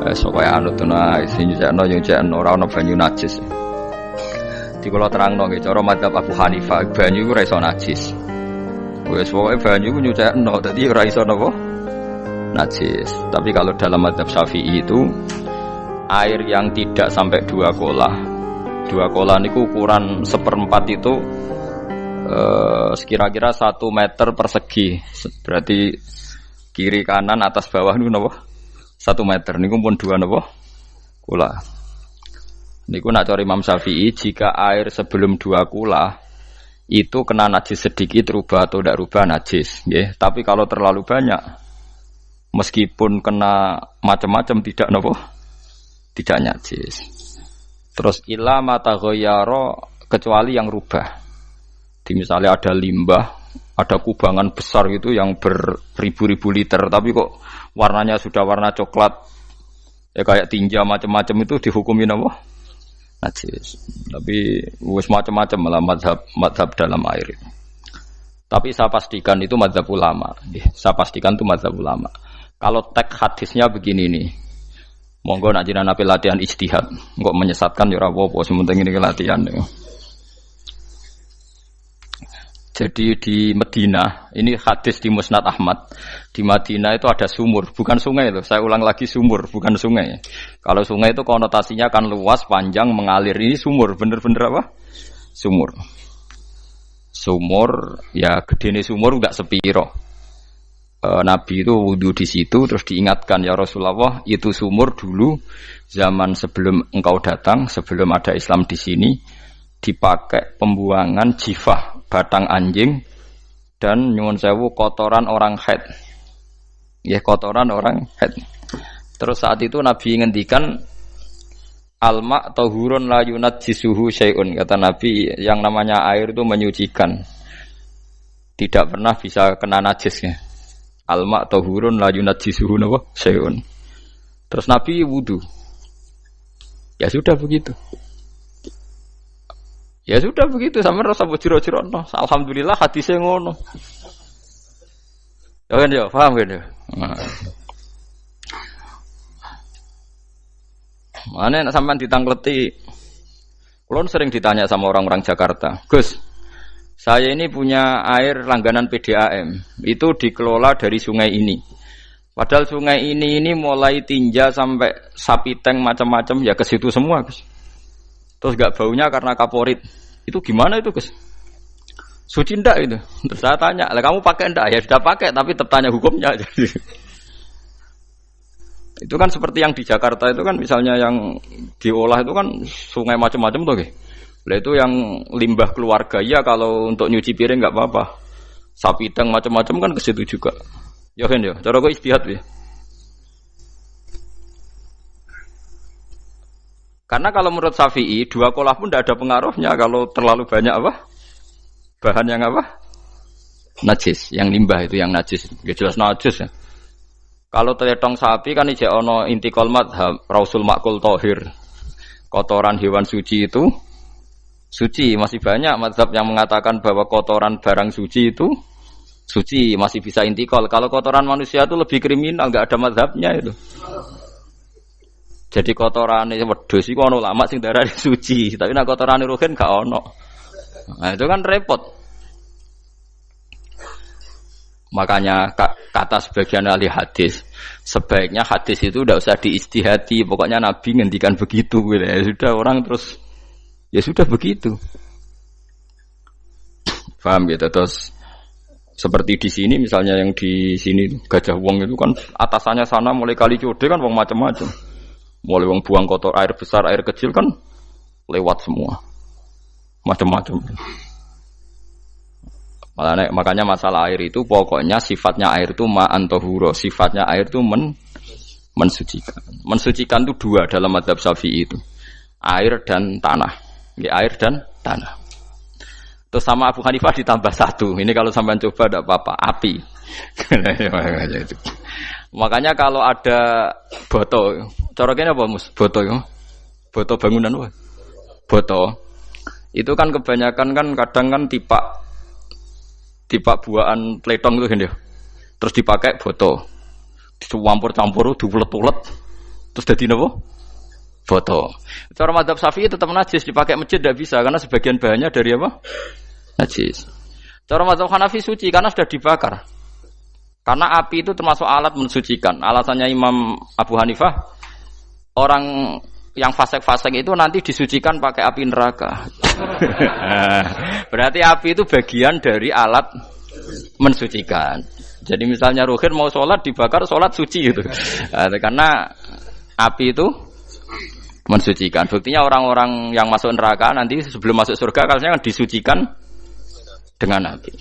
Supaya anut ana sing nyucikno yo nyucikno ora ana banyu najis. Di kula terangno nggih cara madzhab Abu Hanifah banyu iku ora iso najis. Wis pokoke banyu iku nyucikno dadi ora iso napa najis. Tapi kalau dalam madzhab Syafi'i itu air yang tidak sampai 2 kolah. 2 kolah niku ukuran 1/4 itu sekira-kira 1 meter persegi. Berarti kiri kanan atas bawah niku napa? 1 meter niku pun 2 napa? Kula. Niku nak cara Imam Syafi'i jika air sebelum 2 kula itu kena najis sedikit rubah atau tidak rubah najis, nggih. Tapi kalau terlalu banyak meskipun kena macam-macam tidak napa? Tidak najis. Terus ila mata ghayyara kecuali yang rubah. Di misalnya ada limbah, ada kubangan besar gitu yang beribu-ribu liter tapi kok warnanya sudah warna coklat ya kayak tinja macam-macam itu dihukumin apa? Najis. Tapi wis macam-macam malah mazhab dalam air itu. Tapi saya pastikan itu mazhab ulama. Saya pastikan itu mazhab ulama. Kalau teks hadisnya begini nih. Monggo nak jenengan ape latihan ijtihad. Kok menyesatkan ya ora apa-apa, sementing ini latihan. Jadi di Madinah, ini hadis di Musnad Ahmad. Di Madinah itu ada sumur, bukan sungai loh. Saya ulang lagi sumur, bukan sungai. Kalau sungai itu konotasinya kan luas, panjang, mengalir. Ini sumur, bener-bener apa? Sumur. Sumur, ya gedene sumur enggak sepiro. Nabi itu wudu di situ, terus diingatkan ya Rasulullah, itu sumur dulu zaman sebelum engkau datang, sebelum ada Islam di sini, dipakai pembuangan jifah batang anjing dan nyuwun sewu kotoran orang haid. Ya kotoran orang haid. Terus saat itu Nabi ngendikan alma tahurun la yunajjisuhu syai'un. Kata Nabi yang namanya air itu menyucikan. Tidak pernah bisa kena najisnya. Alma tahurun la yunajjisuhu syai'un. Terus Nabi wudu. Ya sudah begitu. Ya sudah begitu sama rasa bojiro-jiro no. Alhamdulillah hadisnya ngono. Ya kan ya, paham kan ya? Mana nak sampean ditangkleti. Kulon sering ditanya sama orang-orang Jakarta, "Gus, saya ini punya air langganan PDAM. Itu dikelola dari sungai ini. Padahal sungai ini mulai tinja sampai sapi tank macam-macam ya ke situ semua, Gus. Terus gak baunya karena kaporit. Itu gimana itu, Gus? Suci ndak itu?" Terus saya tanya, "Lah kamu pakai ndak?" "Ya sudah pakai, tapi tetap tanya hukumnya." Itu kan seperti yang di Jakarta itu kan misalnya yang diolah itu kan sungai macam-macam tuh, Gus. Lah itu yang limbah keluarga ya kalau untuk nyuci piring enggak apa-apa. Sapi tank macam-macam kan ke situ juga. Ya kan ya, cara kok istihad ya. Karena kalau menurut Syafi'i 2 kolah pun tidak ada pengaruhnya kalau terlalu banyak apa? Bahan yang apa? Najis, yang limbah itu yang najis. Ya jelas najis ya. Kalau teletong sapi kan ijek ono intikal madhab, rausul makul tohir. Kotoran hewan suci itu suci, masih banyak madhab yang mengatakan bahwa kotoran barang suci itu suci, masih bisa intikal. Kalau kotoran manusia itu lebih kriminal, enggak ada madhabnya itu. Jadi kotorane wedhus iku ana ulama sing darani suci, tapi nek kotorane ruhin gak ono. Nah, itu kan repot. Makanya kata sebagian ahli hadis, sebaiknya hadis itu tidak usah diistihati, pokoknya Nabi ngendikan begitu gitu. Ya sudah orang terus ya sudah begitu. Paham gitu. Terus seperti di sini misalnya yang di sini Gajah Wong itu kan atasannya sana mulai kali Code kan wong macam-macam. Mulai wong buang kotor air besar, air kecil kan lewat semua. Macam-macam. Makanya masalah air itu pokoknya sifatnya air itu ma'an tahura, sifatnya air itu mensucikan. Mensucikan itu 2 dalam mazhab Syafi'i itu. Air dan tanah. Ya, air dan tanah. Terus sama Abu Hanifah ditambah 1. Ini kalau sampean coba tidak apa-apa, api. Makanya kalau ada boto, coroknya apa Mus? Boto ya. Boto bangunan apa? Boto. Itu kan kebanyakan kan kadang kan tipak buahan pletong itu kan ya. Terus dipakai boto. Dicampur-campur diulet-ulet. Terus dadi napa? Foto. Cara madzhab Syafi'i tetap najis, dipakai masjid tidak bisa karena sebagian bahannya dari apa? Najis. Cara madzhab Hanafi suci karena sudah dibakar. Karena api itu termasuk alat mensucikan. Alasannya Imam Abu Hanifah, orang yang fasik-fasik itu nanti disucikan pakai api neraka. Berarti api itu bagian dari alat mensucikan. Jadi misalnya Ruhin mau sholat dibakar, sholat suci gitu. Karena api itu mensucikan. Buktinya orang-orang yang masuk neraka nanti sebelum masuk surga kalanya kan disucikan dengan api.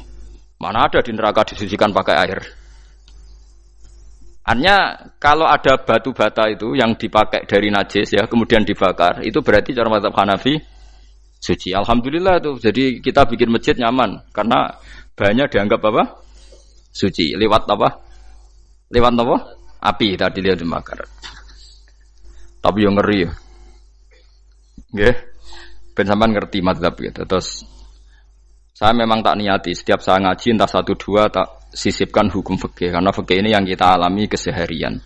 Mana ada di neraka disucikan pakai air? Hanya kalau ada batu bata itu yang dipakai dari najis ya kemudian dibakar, itu berarti cara mazhab Hanafi suci. Alhamdulillah itu. Jadi kita bikin masjid nyaman karena bahannya dianggap apa? Suci. Lewat apa? Lewat apa? Api tadi lihat dibakar. Tapi yang ngeri ya. Nggih. Ben sampean ngerti mazhab gitu. Terus saya memang tak niati setiap saya ngaji entah 1 2 tak sisipkan hukum fikih karena fikih ini yang kita alami keseharian.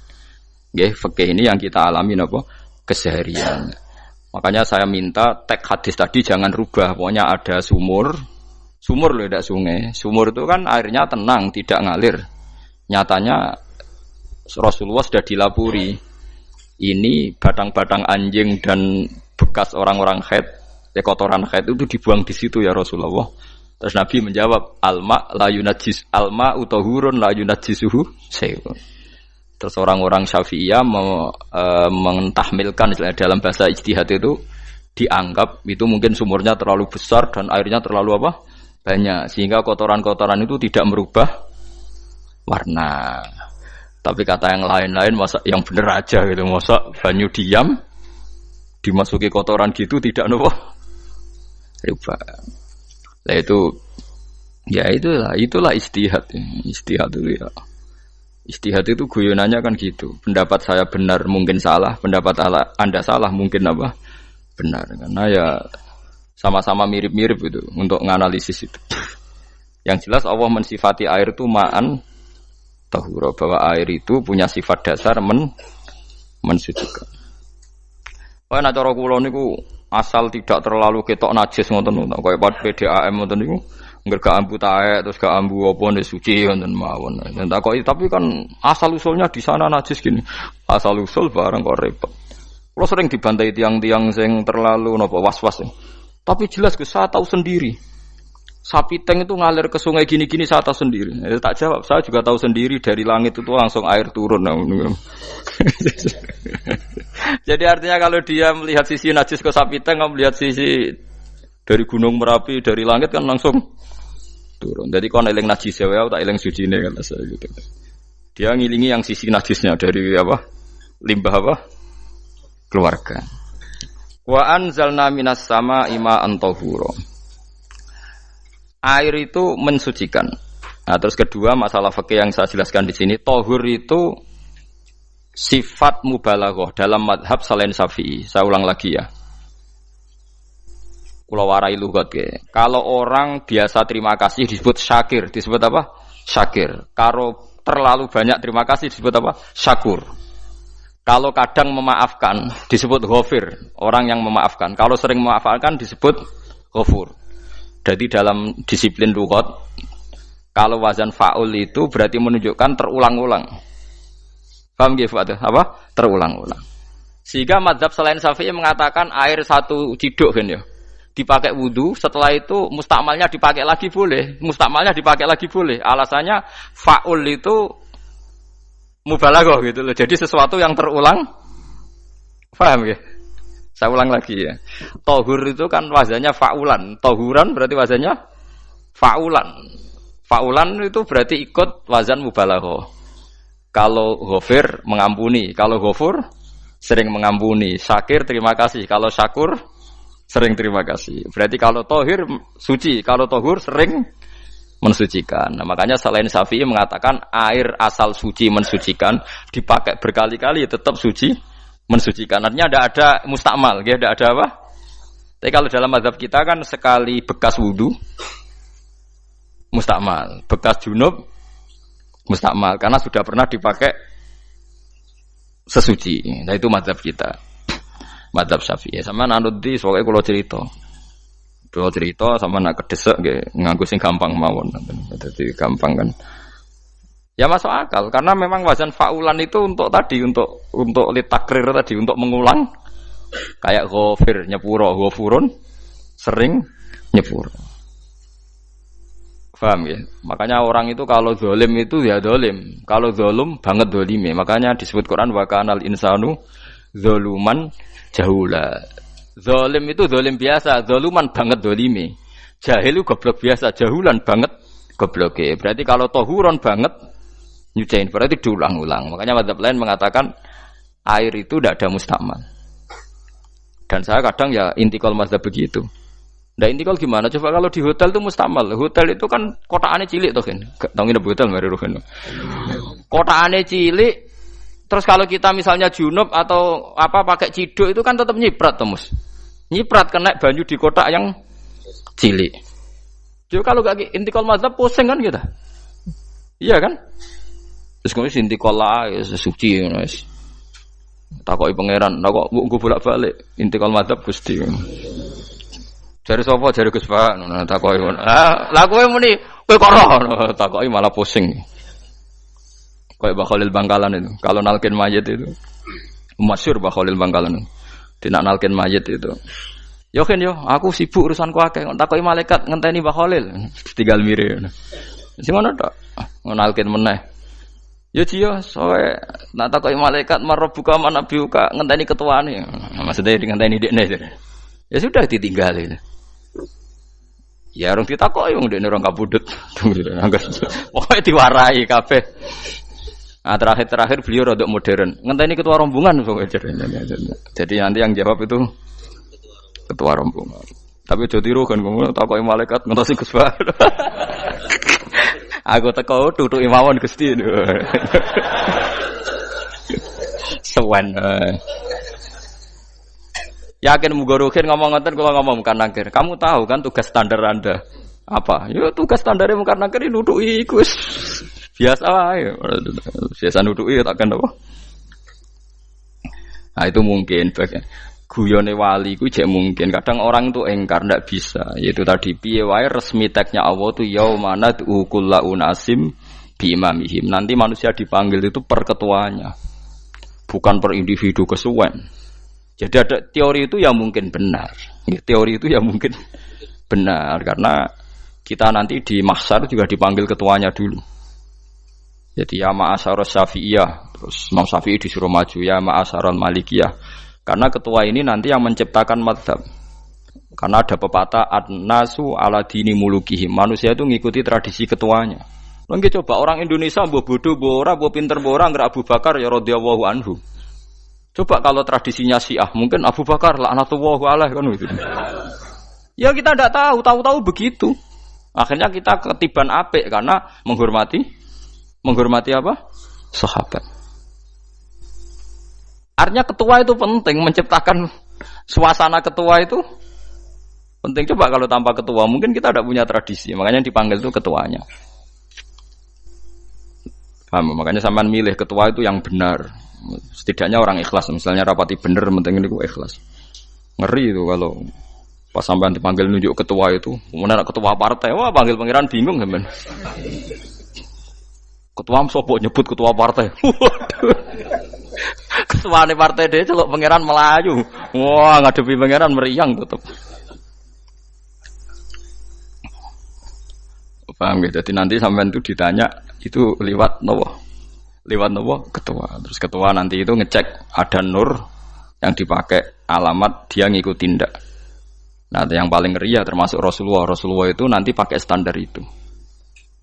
Nggih, fikih ini yang kita alami napa? Keseharian. Makanya saya minta teks hadis tadi jangan rubah. Pokoknya ada sumur loh, tidak sungai. Sumur itu kan airnya tenang, tidak ngalir. Nyatanya Rasulullah sudah dilapuri. Ini batang-batang anjing dan bekas orang-orang haid, kotoran haid itu dibuang di situ ya Rasulullah. Terus Nabi menjawab, alma la yunajjis alma utahurun la yunajjisuhu syai'un. Terus orang-orang Syafi'iyah mentahmilkan dalam bahasa ijtihad itu dianggap itu mungkin sumurnya terlalu besar dan airnya terlalu apa? Banyak sehingga kotoran-kotoran itu tidak merubah warna. Tapi kata yang lain-lain masa yang bener aja gitu, masa banyu diam dimasuki kotoran gitu tidak nopo rubah. Nah itu ya itulah ijtihad. Ijtihad itu ya. Ijtihad itu guyonannya kan gitu. Pendapat saya benar mungkin salah, pendapat Anda salah mungkin apa? Benar. Karena ya sama-sama mirip-mirip itu untuk menganalisis itu. Yang jelas Allah mensifati air itu ma'an tahura, bahwa air itu punya sifat dasar mensucikan. Wah nek cara kula niku asal tidak terlalu ketok najis ngoten niku. Kaya PDAM ngoten niku ngerga ambu taek terus gak ambu apa nek suci ngoten mawon. Tapi kan asal usulnya di sana najis gini. Asal usul barang kok repot. Kula sering dibantai tiang-tiang sing terlalu napa was-was. Tapi jelas saya tahu sendiri. Sapi teng itu ngalir ke sungai gini-gini saya tahu sendiri. Tak jawab, saya juga tahu sendiri dari langit itu langsung air turun. Jadi artinya kalau dia melihat sisi najis ke sapi teng, melihat sisi dari gunung Merapi dari langit kan langsung turun. Jadi kalau eling najis ya, tak eling suci ini kan saya gitu. Dia ngilingi yang sisi najisnya dari apa? Limbah apa? Keluarga. Wa anzalna minas sama'i ma'an tahura. Air itu mensucikan. Nah, terus kedua masalah fikih yang saya jelaskan di sini, tahur itu sifat mubalaghah dalam madhab selain Syafi'i. Saya ulang lagi ya. Kula warai lugat ke. Kalau orang biasa terima kasih disebut syakir, disebut apa? Syakir. Kalau terlalu banyak terima kasih disebut apa? Syakur. Kalau kadang memaafkan disebut ghafir, orang yang memaafkan. Kalau sering memaafkan disebut ghafur. Jadi dalam disiplin lughat kalau wazan fa'ul itu berarti menunjukkan terulang-ulang. Paham nggih apa? Terulang-ulang. Sehingga mazhab selain Syafi'i mengatakan air satu ciduk kan ya. Dipakai wudu, setelah itu mustakmalnya dipakai lagi boleh. Mustakmalnya dipakai lagi boleh. Alasannya fa'ul itu mubalaghah gitu loh. Jadi sesuatu yang terulang. Paham nggih? Saya ulang lagi ya. Tahur itu kan wazannya fa'ulan. Tahuran berarti wazannya fa'ulan. Fa'ulan itu berarti ikut wazan mubalaghah. Kalau ghafir mengampuni, kalau ghafur sering mengampuni. Syakir terima kasih, kalau syakur sering terima kasih. Berarti kalau tahir suci, kalau tahur sering mensucikan. Nah, makanya selain Syafi'i mengatakan air asal suci mensucikan, dipakai berkali-kali tetap suci mensucikan. Artinya tidak ada mustakmal, ya, tidak ada apa. Tapi kalau dalam mazhab kita kan sekali bekas wudu mustakmal, bekas junub mustakmal karena sudah pernah dipakai sesuci. Nah itu mazhab kita. Mazhab Syafi'i. Sama anut di soalnya kalau cerita. Kalau cerita sama nak kedesek nggih nganggo sing gampang mawon. Jadi gampang kan. Ya masuk akal karena memang wazan faulan itu untuk tadi untuk litakrir tadi untuk mengulang kayak ghafir nyepuro ghafurun sering nyepuro. Paham ya? Makanya orang itu kalau zalim itu ya zalim, kalau zalum banget zalime. Makanya disebut Quran wa kanal insanu zaluman jahula. Zalim itu zalim biasa, zaluman banget zalime. Jahil itu goblok biasa, jahulan banget gobloke. Berarti kalau tohuron banget nyuciin berarti diulang-ulang. Makanya mazhab lain mengatakan air itu tidak ada mustakmal. Dan saya kadang ya intikal mazhab begitu. Nah intikal gimana? Coba kalau di hotel itu mustakmal. Hotel itu kan kotaannya cilik tuh kan. Tahu nggak hotel mari rohen. Kotaannya cilik. Terus kalau kita misalnya junub atau apa pakai ciduk itu kan tetap nyiprat Tomus. Nyiprat kena banyu di kotak yang cilik. Jadi kalau gak intikal mazhab pusing kan kita. Iya kan? Terus kemudian intikal lah suci guys. Takoki pangeran, kok mbok bolak-balik intikal mazhab Gusti. Jare sapa jare Gus Pak ngono takoki ngono. Lah kowe muni kowe kok ora takoki malah pusing. Kayak Mbah Khalil Bangkalan itu. Kalau nalkin mayit itu masyhur Mbah Khalil Bangkalan. Tidak nalkin mayit itu. Yo kan yo, aku sibuk urusanku akeh. Takoki malaikat ngenteni Mbah Khalil. Tinggal mire. Sing ngono tok. Nalkin meneh. Ya dia, soalnya nak takoki malaikat marbuka manabiuka ngenteni ketuane. Maksudnya ngenteni dekne. Ya sudah ditinggalin. Ya orang ditakoki wong dekne orang kabudut. Pokoke diwarai kabeh. Nah, terakhir beliau rodok modern. Ngenteni ketua rombongan pokoknya. Jadi nanti yang jawab itu ketua rombongan. Tapi aja tiru kan ngomong takoki malaikat ngentosi Gus Pak. Aku teko tutuki mawon Gusti. Sewen. Yakin muga rukin ngomong ngoten kula ngomong bukan nangkir. Kamu tahu kan tugas standar Anda apa? Ya tugas standare bukan nangkir nutuki iku wis biasa wae. Biasa nutuki takkan apa? Nah itu mungkin bagian guyone wali ku jek mungkin kadang orang itu engkar ndak bisa yaitu tadi piye wae resmi teksnya Allah tu yaumana kullu unasim bi imamihim nanti manusia dipanggil itu per ketuanya bukan per individu kesuwen jadi ada teori itu yang mungkin benar teori itu yang mungkin benar karena kita nanti di mahsyar juga dipanggil ketuanya dulu jadi ya ma'asyarus syafi'iyah terus Imam Syafi'i disuruh maju ya ma'asyarul malikiyah karena ketua ini nanti yang menciptakan mazhab. Karena ada pepatah an-nasu ala dini mulukihim. Manusia itu ngikuti tradisi ketuanya. Lagi coba orang Indonesia mbok bodoh, mbok ora, mbok pinter, mbok ora nggak Abu Bakar ya radhiyallahu anhu. Coba kalau tradisinya Syiah, mungkin Abu Bakar laknatullah alaihi kan gitu. Ya kita tidak tahu begitu. Akhirnya kita ketiban apik karena menghormati apa? Sahabat. Artinya ketua itu penting, menciptakan suasana ketua itu penting. Coba kalau tanpa ketua, mungkin kita tidak punya tradisi. Makanya yang dipanggil itu ketuanya. Paham? Makanya sampean milih ketua itu yang benar. Setidaknya orang ikhlas. Misalnya rapati benar, penting ini ikhlas. Ngeri itu kalau pas sampean dipanggil nunjuk ketua itu. Kemudian ketua partai, wah panggil pangeran bingung sampean. Ketua sopo nyebut ketua partai. Ketuane partai dia celuk pangeran Melayu. Wah, ngadepi pangeran meriang tetep. Paham gitu. Jadi nanti sampean itu ditanya itu lewat nopo? Lewat nopo? Ketua. Terus ketua nanti itu ngecek ada nur yang dipakai alamat dia ngikutin ndak. Nah, yang paling ngeri ya termasuk Rasulullah. Rasulullah itu nanti pakai standar itu.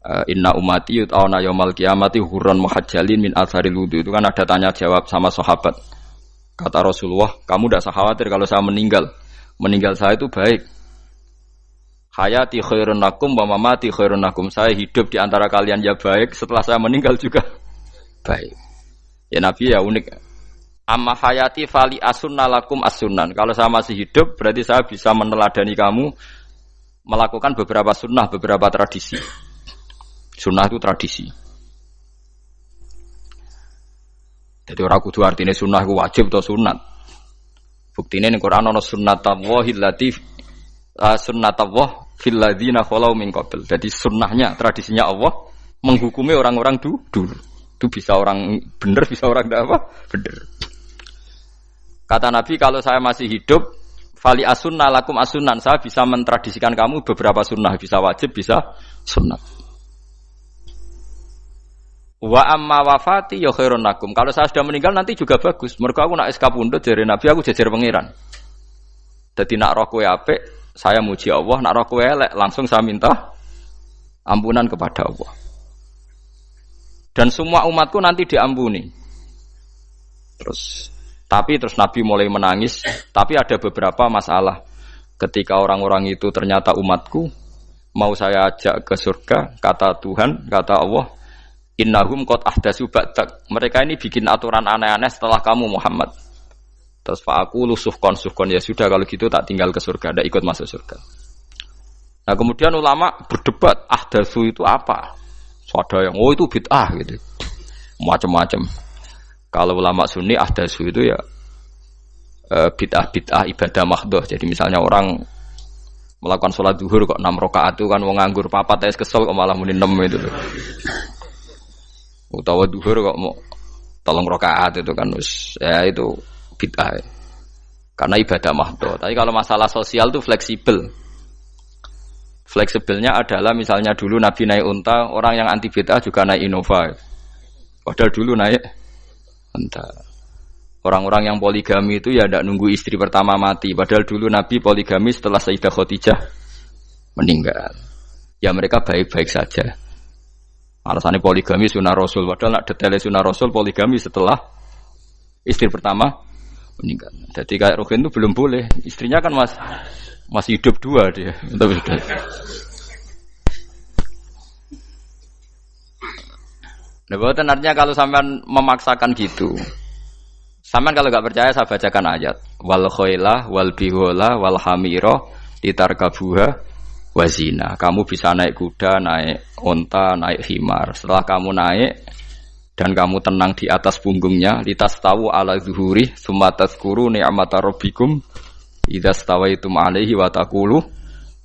Inna umati yut'auna yaumal qiyamati hurran muhajjalin min atharil wudu. Itu kan ada tanya jawab sama sahabat. Kata Rasulullah, kamu tidak usah khawatir kalau saya meninggal. Meninggal saya itu baik. Hayati khairun lakum wa mamati khairun lakum. Saya hidup di antara kalian ya baik, setelah saya meninggal juga baik. Ya Nabi ya unik. Amma hayati fali asunna lakum as-sunan. Kalau saya masih hidup berarti saya bisa meneladani kamu melakukan beberapa sunnah, beberapa tradisi. Sunnah itu tradisi. Jadi ora kudu artine sunnah ku wajib atau sunat. Buktine ning Quran ana sunnatullahi allati sunnatullah fil ladzina khalau min qabl. Jadi sunnahnya, tradisinya Allah menghukumi orang-orang dulu. Itu bisa orang benar, bisa orang tidak apa? Benar. Kata Nabi, kalau saya masih hidup, fali asunna lakum asunan, saya bisa mentradisikan kamu beberapa sunnah, bisa wajib, bisa sunnah. Wa amma wafati ya khairun lakum. Kalau saya sudah meninggal nanti juga bagus. Mergo aku nak SK pundhut jare Nabi, aku jejer pangeran. Dadi nak roh kowe apik, saya muji Allah, nak roh kowe elek, langsung saya minta ampunan kepada Allah. Dan semua umatku nanti diampuni. Tapi terus Nabi mulai menangis. Tapi ada beberapa masalah. Ketika orang-orang itu ternyata umatku, mau saya ajak ke surga, kata Tuhan, kata Allah, innahum qad ahdatsu ba'dak. Mereka ini bikin aturan aneh-aneh setelah kamu Muhammad. Terus fa'aqulu suhqan ya sudah kalau gitu tak tinggal ke surga, tidak ikut masuk surga. Nah, kemudian ulama berdebat ahdatsu itu apa? So, ada yang itu bid'ah gitu. Macam-macam. Kalau ulama Sunni ahdatsu itu ya bid'ah ibadah mahdhah. Jadi misalnya orang melakukan sholat zuhur kok 6 rakaat itu kan wong nganggur papat kesel kok malah muni 6 itu loh. Utawa duhur kok mau 3 rakaat itu kan ya itu bid'ah. Karena ibadah mahdhah. Tapi kalau masalah sosial itu fleksibel. Fleksibelnya adalah misalnya dulu Nabi naik unta, orang yang anti bid'ah juga naik Innova. Padahal dulu naik unta. Orang-orang yang poligami itu ya tidak nunggu istri pertama mati. Padahal dulu Nabi poligami setelah Sayyidah Khadijah meninggal. Ya mereka baik-baik saja. Alasannya poligami sunnah Rasul. Padahal nak detailnya sunnah Rasul poligami setelah istri pertama meninggal. Jadi kayak Ruhin itu belum boleh. Istrinya kan masih hidup 2 dia. Tapi sudah. Nah, bahwa artinya kalau sampean memaksakan gitu. Sampean kalau enggak percaya saya bacakan ayat. Wal khailah wal bihola wal hamira litarkabuha wazina. Kamu bisa naik kuda, naik onta, naik himar. Setelah kamu naik dan kamu tenang di atas punggungnya, litastawu ala zuhuri, tsumma tazkuru ni'mata rabbikum idza stawaitum 'alaihi wa taqulu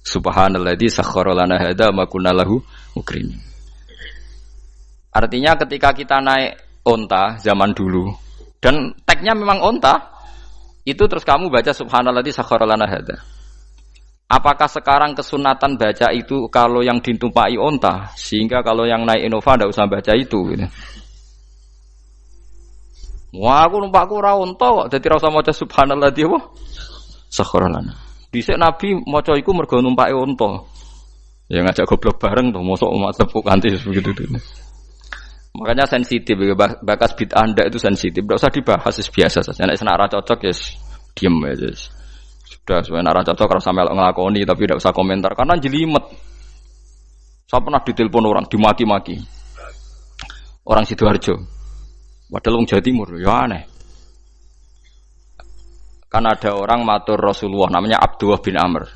subhanalladzi sakhkhara lana hadza ma kunna lahu muqrinin. Artinya ketika kita naik onta zaman dulu dan tagnya memang onta, itu terus kamu baca subhanalladzi sakhkhara lana hadza. Apakah sekarang kesunatan baca itu kalau yang ditumpai onta, sehingga kalau yang naik Innova tidak usah baca itu gitu. Wah, aku numpakku ora onta kok, dadi ora usah maca subhanalladzi apa? Sakhkhara lana. Dhisik Nabi maca iku mergo numpake onta. Ya ngajak goblok bareng to, mosok umat tepuk kanthi begitu itu. Makanya sensitif, bakas bid'ah ndak itu sensitif, tidak usah dibahas, biasa saja. Nek senara cocok ya diem aja. Sudah, sebenarnya cocok kalau sampai ngelakoni tapi tidak usah komentar karena jelimet. Saya pernah ditelepon orang, dimaki-maki. Orang Sidoarjo. Padahal wong Jawa Timur, ya aneh. Kan ada orang matur Rasulullah namanya Abdullah bin Amr.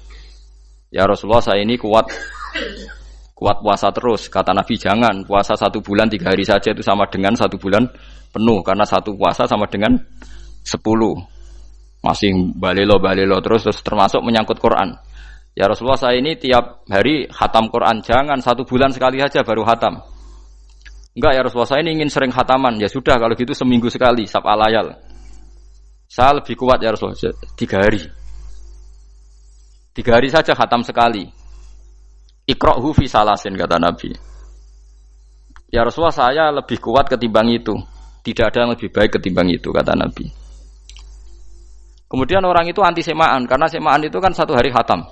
Ya Rasulullah, saya ini kuat puasa terus. Kata Nabi, jangan puasa 1 bulan 3 hari saja itu sama dengan 1 bulan penuh. Karena 1 puasa sama dengan 10. Masih balelo terus termasuk menyangkut Quran. Ya Rasulullah, saya ini tiap hari khatam Quran. Jangan 1 bulan sekali saja baru khatam. Enggak ya Rasulullah, saya ini ingin sering khataman. Ya sudah kalau gitu seminggu sekali, sab'a layal. Saya lebih kuat ya Rasulullah, 3 hari. 3 hari saja khatam sekali. Iqra'hu fi salasin, kata Nabi. Ya Rasulullah, saya lebih kuat ketimbang itu. Tidak ada yang lebih baik ketimbang itu, kata Nabi. Kemudian orang itu anti semaan, karena semaan itu kan 1 hari khatam.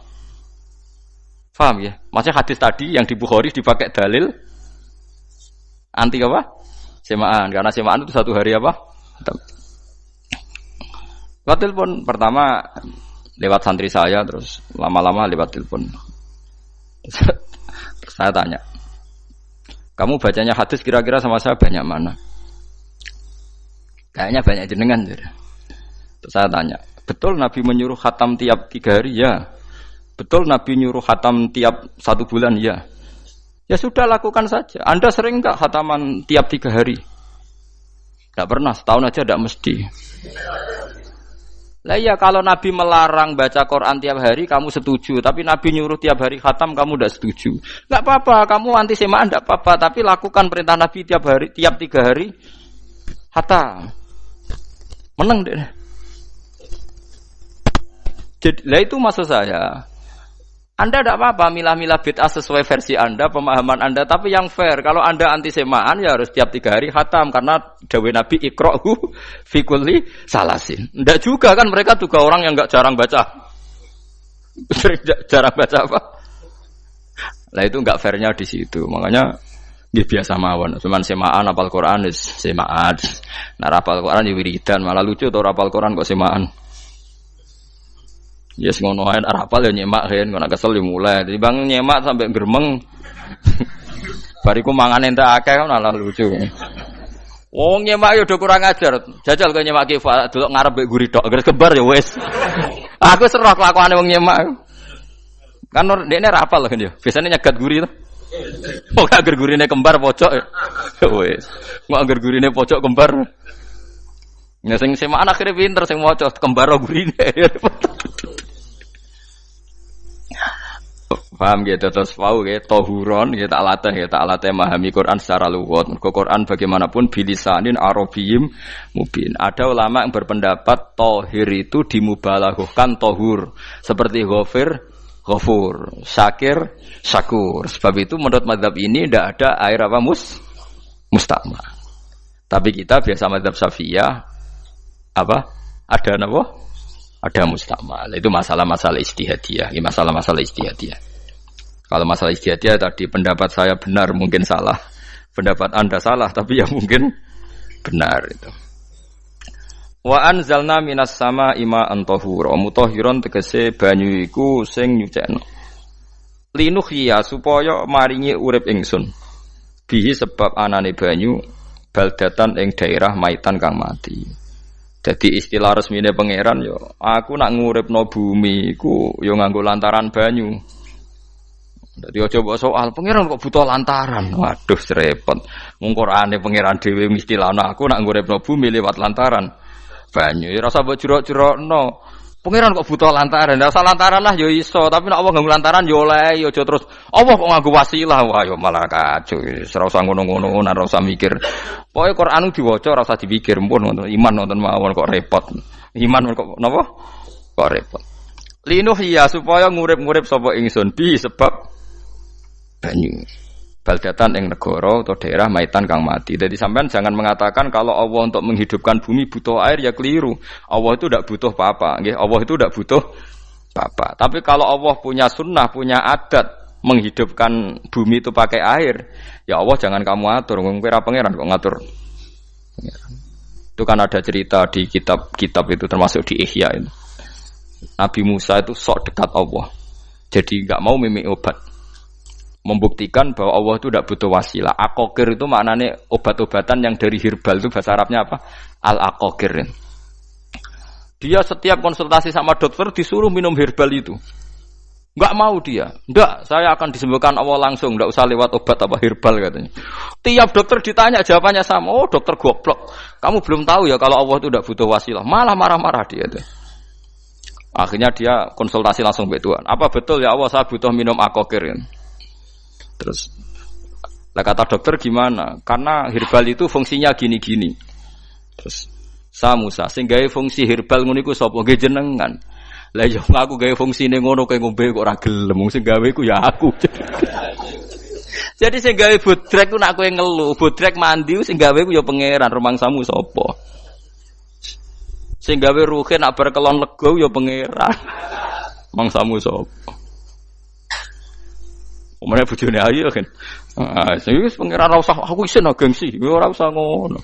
Paham ya? Maksudnya hadis tadi yang di Bukhari dipakai dalil anti apa? Semaan, karena semaan itu 1 hari apa? Khatam. Lewat telepon pertama lewat santri saya, terus lama-lama lewat telepon. Saya tanya, kamu bacanya hadis kira-kira sama saya banyak mana? Kayaknya banyak jenengan. Terus saya tanya, betul Nabi menyuruh khatam tiap 3 hari? Ya. Betul Nabi nyuruh khatam tiap 1 bulan? Ya. Ya sudah, lakukan saja. Anda sering enggak khataman tiap 3 hari? Tidak pernah, setahun aja tidak mesti. Lah iya kalau Nabi melarang baca Quran tiap hari kamu setuju, tapi Nabi nyuruh tiap hari khatam kamu tidak setuju. Enggak apa-apa, kamu anti semaan enggak apa-apa, tapi lakukan perintah Nabi tiap hari, tiap 3 hari khatam. Menang deh. Jadi, lah itu maksud saya. Anda tidak apa-apa milah-milah bid'ah sesuai versi Anda, pemahaman Anda, tapi yang fair. Kalau Anda anti semaan ya harus tiap 3 hari khatam karena dawuh Nabi iqra'hu fi kulli salasin. Enggak juga kan mereka juga orang yang enggak jarang baca. Jarang baca apa? Lah itu enggak fairnya di situ. Makanya nggih biasa mawon. Cuman semaan hafal Quran wis semaan. Nah hafal Quran ya wiridan, malah lucu to hafal Quran kok semaan. Yes ngono ae arapal ya nyemak kan, kok kesel ya mulai. Jadi bang nyemak sampai geremeng. Bariku mangan entek akeh kan malah lucu. Wong nyemak yo do kurang ajar. Jajal kok nyemak ki delok ngarep mbek guri tok, gres kebar ya wis. Aku serah kelakuane wong nyemak. Kan dekne rapal kan yo. Biasane nyegat guri to. Kok agar gurine kembar pojok ya. Wis. Kok agar gurine pojok kembar. Ya sing semaan akhire pinter sing maca kembar gurine. Paham gitu terus pau gitu tohuron gitu tak latih memahami Quran secara luwat. Quran bagaimanapun bilisanin arabiyim mubin. Ada ulama yang berpendapat tohir itu dimubalaghahkan tohur seperti ghafir ghafur, syakir syakur. Sebab itu menurut mazhab ini tidak ada air apa mustakmal. Tapi kita biasa mazhab Syafi'iyah apa? Ada apa? Ada mustakmal. Itu masalah-masalah ijtihadiyah, ini masalah-masalah ijtihadiyah. Kalau masalah ijtihadiyah tadi pendapat saya benar mungkin salah. Pendapat Anda salah tapi ya mungkin benar itu. Wa anzalna minas sama ima antahura mutahhiron tegese banyu iku sing nyucekno. Linuhya supaya maringi urip ingsun. Bihi sebab anane banyu baldatan ing daerah maitan kang mati. Jadi istilah resmine pangeran yo aku nak nguripno bumi iku yo nganggo lantaran banyu. Dadi aja mbok soal pangeran kok butuh lantaran. Waduh repot. Mung Qur'ane pangeran dhewe istilahno aku nak nguripno bumi lewat lantaran banyu. Ya rasa mbok jurok-jurokno. Pangeran kok butuh lantaran. Lah lantaran lah yo iso, tapi nek Allah nganggo lantaran yo oleh yo aja terus Allah kok nganggo wasilah. Wah yo malah kacau. Ora usah ngono-ngono, ora usah mikir. Pokoke Qur'an diwaca ora usah dipikir, pun iman wonten mawon kok repot. Iman kok napa? Kok repot. Linuh ya supaya ngurip-ngurip sapa ingsun bi sebab banyu. Baldatan ing negara atau daerah maitan kang mati. Jadi sampean jangan mengatakan kalau Allah untuk menghidupkan bumi butuh air ya keliru. Allah itu tidak butuh apa-apa, nggih. Allah itu tidak butuh apa-apa. Tapi kalau Allah punya sunnah, punya adat menghidupkan bumi itu pakai air, ya Allah jangan kamu atur. Wong kira pangeran kok ngatur. Itu kan ada cerita di kitab-kitab itu termasuk di Ihya itu. Nabi Musa itu sok dekat Allah. Jadi enggak mau mimik obat. Membuktikan bahwa Allah itu tidak butuh wasilah. Aqaqir itu maknanya obat-obatan yang dari herbal itu bahasa Arabnya apa? Al-aqaqir. Dia setiap konsultasi sama dokter disuruh minum herbal itu. Enggak mau dia. Enggak, saya akan disembuhkan Allah langsung, enggak usah lewat obat apa herbal katanya. Tiap dokter ditanya jawabannya sama. Oh, dokter goblok. Kamu belum tahu ya kalau Allah itu tidak butuh wasilah. Malah marah-marah dia tuh. Akhirnya dia konsultasi langsung ke Tuhan. Apa betul ya Allah saya butuh minum aqaqir? Terus lah kata dokter gimana? Karena herbal itu fungsinya gini-gini. Terus Musa sing gawe fungsi herbal ngono iku sapa? Nggih jenengan. Lah yo aku gawe fungsine ngono kowe ngombe kok ora gelem. Sing gawe ku ya aku. Jadi sing gawe bodrek ku nak kowe ngelu, bodrek mandi sing gawe ku ya pangeran, rumangsamu sapa? Sing gawe ruhe nak bar kelon lega ya pangeran. Mangsamu sapa? Omane bojone ayu kan. Ah, sing wis pangeran ora usah aku isin gengsi, ora usah ngono.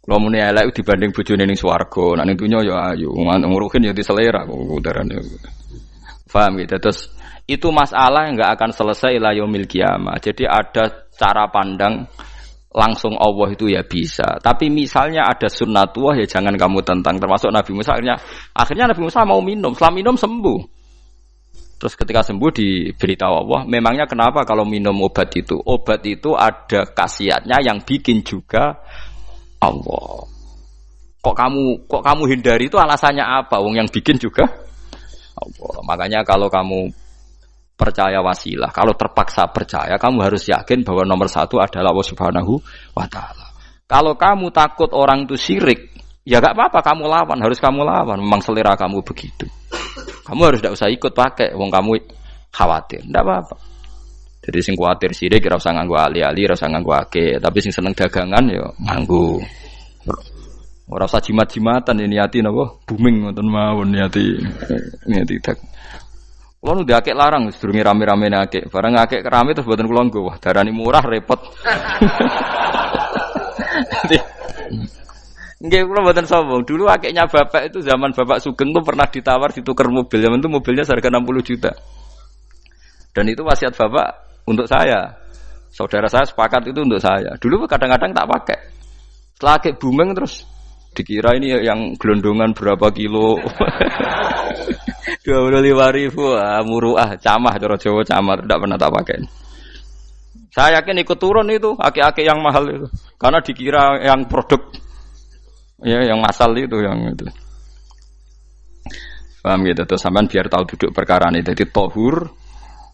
Lha muni elek dibanding bojone ning swarga, nek ning donya ya ayu, nguruhin ya diselera kok udarane. Paham gitu. Terus itu masalah yang enggak akan selesai ila yaumil kiamah. Jadi ada cara pandang langsung Allah itu ya bisa. Tapi misalnya ada sunnatullah ya jangan kamu tentang, termasuk Nabi Musa akhirnya Nabi Musa mau minum, setelah minum sembuh. Terus ketika sembuh diberitahu Allah, memangnya kenapa kalau minum obat itu? Obat itu ada khasiatnya yang bikin juga Allah. Kok kamu hindari itu alasannya apa? Wong yang bikin juga Allah. Makanya kalau kamu percaya wasilah, kalau terpaksa percaya, kamu harus yakin bahwa nomor satu adalah Allah Subhanahu wa Ta'ala. Kalau kamu takut orang itu syirik, ya gak apa-apa, kamu lawan, harus kamu lawan. Memang selera kamu begitu. Kamu harus tidak usah ikut pakai, wong kamu khawatir, tidak apa-apa. Jadi sing khawatir syirik, ora usah nganggo ali-ali, ora usah nganggo ake. Tapi sing seneng dagangan, ya nganggo. Ora usah jimat-jimatan, ini hati napa booming ngoten mawon niati dak. Kulo nu diakek larang sedurunge rame-rame akek. Barang akek kerame terus mboten kula nggo. Wah, darani murah repot. Nggih kula mboten sombong. Dulu akeknya bapak itu zaman Bapak Sugeng tuh pernah ditawar ditukar mobil. Zaman itu mobilnya harga 60 juta. Dan itu wasiat bapak untuk saya. Saudara saya sepakat itu untuk saya. Dulu kadang-kadang tak pakai. Setelah akek booming terus dikira ini yang gelondongan berapa kilo. 25.000 muruah camah cara Jawa camah tidak pernah tak pakai. Saya yakin ikut turun itu aki-aki yang mahal itu karena dikira yang produk ya yang masal itu yang itu. Paham gitu tuh sampean biar tahu duduk perkara ini. Jadi tohur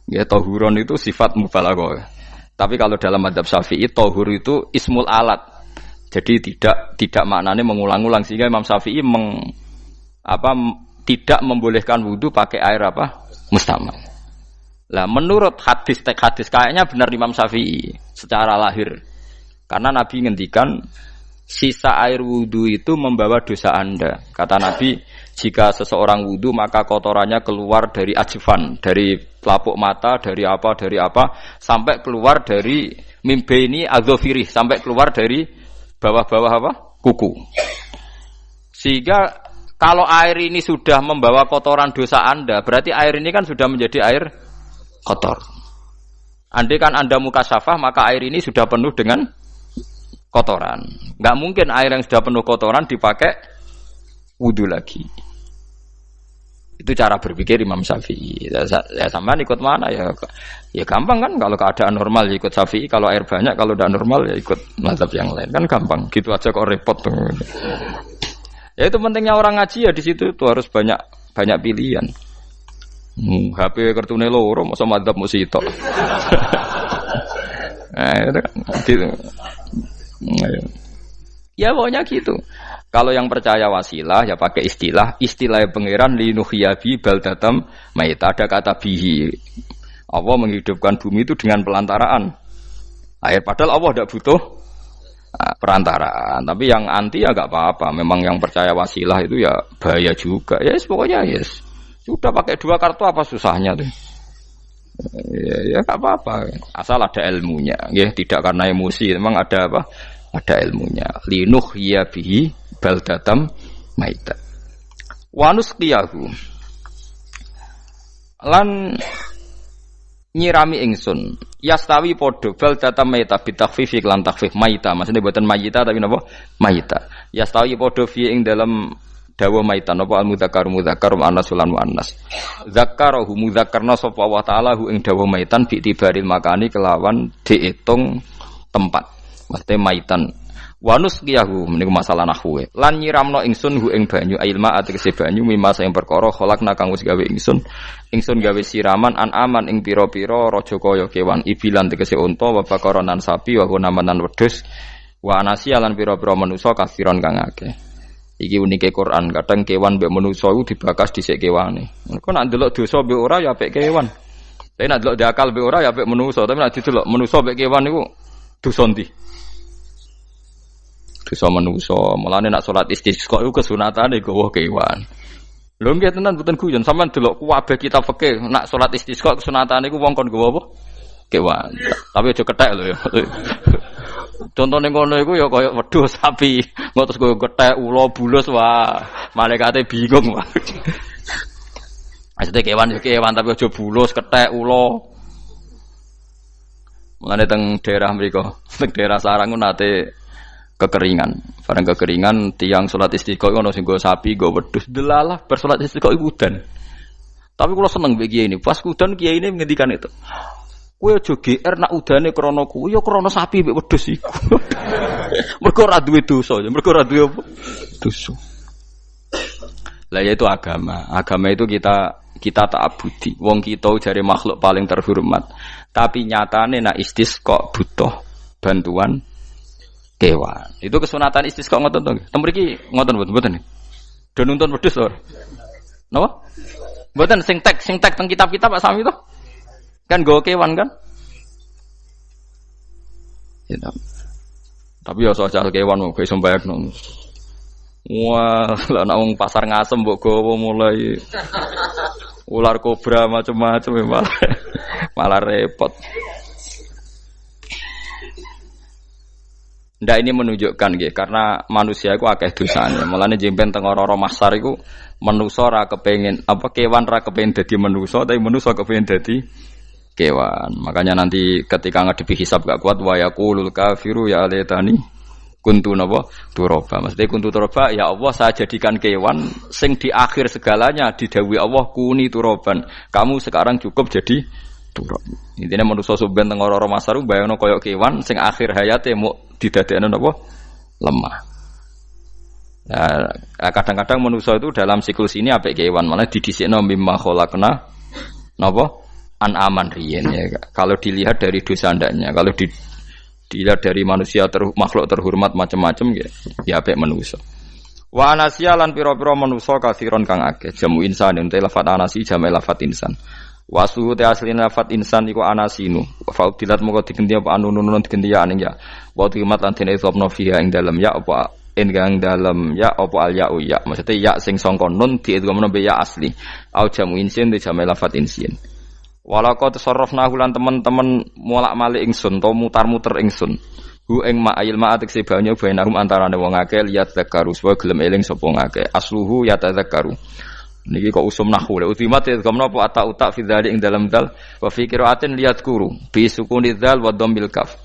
ya tohuron itu sifat mubalaghah. Tapi kalau dalam mazhab Syafi'i tohur itu ismul alat. Jadi tidak maknanya mengulang-ulang sehingga Imam Syafi'i tidak membolehkan wudu pakai air apa? Mustamal. Lah menurut hadis kayaknya benar Imam Syafi'i secara lahir. Karena Nabi ngendikan sisa air wudu itu membawa dosa Anda. Kata Nabi, jika seseorang wudu maka kotorannya keluar dari ajfan, dari pelapuk mata, dari apa sampai keluar dari mimbaini adzofirih, sampai keluar dari bawah-bawah apa? Kuku. Sehingga kalau air ini sudah membawa kotoran dosa Anda, berarti air ini kan sudah menjadi air kotor. Andai kan Anda mukasyafah, maka air ini sudah penuh dengan kotoran. Enggak mungkin air yang sudah penuh kotoran dipakai wudu lagi. Itu cara berpikir Imam Syafi'i. Ya sampean ikut mana ya? Ya gampang kan kalau keadaan normal ya ikut Syafi'i, kalau air banyak, kalau tidak normal ya ikut mazhab yang lain. Kan gampang. Gitu aja kok repot tuh. Ya itu pentingnya orang ngaji ya di situ tuh harus banyak pilihan. HP kartune loro masa madzhab musito. Gitu. Ya pokoknya gitu. Kalau yang percaya wasilah ya pakai istilah pangeran linuhyabi baldatam maita, ada kata bihi. Allah menghidupkan bumi itu dengan pelantaraan air, padahal Allah tidak butuh perantaraan. Tapi yang anti ya enggak apa-apa. Memang yang percaya wasilah itu ya bahaya juga. Yes, pokoknya yes. Sudah pakai 2 kartu apa susahnya tuh? Ya enggak apa-apa. Asal ada ilmunya. Ya, tidak karena emosi. Memang ada apa? Ada ilmunya. Linuh ya bihi baldatam maita. Wanus qiyahu. Lan nyirami ingsun yastawi podo baldatam maita bitakhfifi lan takhfif maita, maksudnya buatan mayita tapi napa maita. Yastawi podo fi ing dalam dawa maita napa al mudzakkar muannas lan muannas. Zakkarahu mudzakkarna sapa Allah taala hu ing dawa maitan bi tibaril makani kelawan diitung tempat. Maksudnya maitan. Wanus qiyahu meniku masalah nahwu. Lan nyiramno ingsun hu ing banyu ilma ategese banyu mimma sing perkara kholakna kang wis gawe ingsun gawe siraman aman ing pira-pira raja kaya kewan ibilan tegese unta wa bakaronan sapi wa namanan wedhus wa anasi lan pira-pira manusa kasiron kang akeh. Iki unike Quran, kadang kewan mbek manusa iku dibakas dhisik kewane. Engko nek ndelok dosa mbek ora ya apik kewan. Tapi nek ndelok diakal mbek ora ya apik manusa, tapi nek didelok manusa mbek kewan iku dosa ndi? Dosa manusa. Mulane nek salat istisqa iku kesunatane gawa kewan. Lho nggih tenan mboten guyon, sampean delok kabeh kitab fikih nek salat istisqa kesunatane iku wong kon gawa apa? Kewan. Tapi aja kethek lho ya. Contone ngono iku ya kaya wedhus sapi, ngotos koyo kethek ula bulus wah, malaikate bingung wah. Maksudnya kewan tapi aja bulus, kethek ula. Mulane teng daerah mriku, teng daerah sarang nate kekeringan. Bareng kekeringan tiang salat istisqa ono sing nggo sapi, nggo wedhus. Delalah bar salat istisqa iku udan. Tapi kula seneng mbek kiai ini. Pas udan kiai ini ngendikan itu. Kowe aja GR nak udane krana kuwi ya krana sapi mbek wedhus iku. Mergo ora duwe dosa, mergo ora duwe apa? Dosa. Lah yaitu agama. Agama itu kita ta'abudi. Wong kita jare makhluk paling terhormat. Tapi nyatane nak istisqa butuh bantuan kewan. Itu kesunatan istisqa ngoten to. Tem mriki ngoten mboten. Do nuntun wedhus to. Napa? Mboten sing tek teng kitab-kitab Pak Sami to. Kan go kewan kan? Ya, tapi ya soal kewan kok iso mbayakno. Wah, lah nek wong pasar ngasem mbok gowo mulai ular kobra macam-macam malah repot. Ndak ini menunjukkan nggih karena manusia iku akeh dosane. Mulane jemben teng ora-ora mahsyar iku manusa ora kepengin apa kewan ora kepengin dadi manusa tapi manusa kepengin dadi kewan. Makanya nanti ketika ngadepi hisab gak kuat wa yaqulul kafiru ya laitani kuntu napa turaba. Maksudnya kuntu turaba ya Allah saya jadikan kewan sing di akhir segalanya didhawuhi Allah kuni turaban. Kamu sekarang cukup jadi turab. Intine manusa sampeyan teng ora-ora masaru bayangno kaya kewan sing akhir hayate mau didadekno napa lemah. Nah, kadang-kadang manusa itu dalam siklus ini apik kewan malah didhisikno mimma khalaqna napa an-aman riyen ya. Kalau dilihat dari dosa ndaknya, kalau dilihat dari manusia makhluk terhormat macam-macam ya apik manusa. Wa anasiya lan pira-pira manusa kasiron kang akeh. Jamu insan ente lafat anasi jamu lafat insan. Wasuhu te asline lafat insan iku anasinu. Faudilat moko digenti apa anunun digenti ya aning ya. Wa timat lan dene sopno fiha ing dalem ya apa enggang dalem ya apa al ya'u ya. Maksudnya ya sing sangka nun diidghamno be ya asli. Au jamu insin te jamu lafat insin. Walaqad tasarrafnahu lan teman-teman molak-malik ingsun to mutar-muter ingsun. Hu ing ma'il ma'atik sebanya bainahum antarane wong akeh liat zakaru supaya gelem eling sapa ngakeh. Asluhu ya tadzakaru. Niki kok usum nahwu le ultimat ya gamna apa ata uta fi dzalik ing dalam dal wa fi qiraatin liat kuru bi sukuni dzal wa dhammil kaf.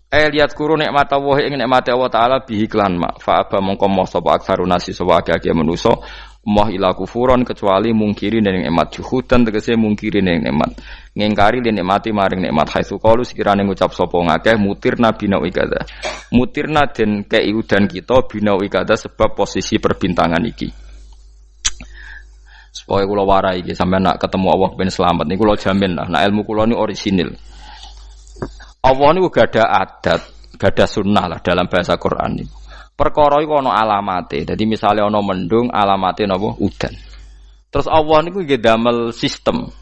Liat kuru nikmat Allah ing nikmat Allah taala bihi klan ma fa aba mongko moh sapa aksarun nasi sapa akeh manusa moh ila kufuron kecuali mungkiri ning nikmat juhudan tegese mungkiri ning nikmat ngingkari ning nikmati maring nikmat haitsu qalu sekirane ngucap sapa ngakeh mutirna binau ikada mutirna den kei udan kita binau ikada sebab posisi perbintangan iki supaya kula warai iki sampeyan nak ketemu Allah ben selamat niku kula jamin lah nak ilmu kula ni orisinil Allah niku gada adat gada sunnah lah dalam bahasa Quran niku perkara iku ana alamate. Dadi misale ana mendung alamate napa udan. Terus Allah niku nggih damel sistem.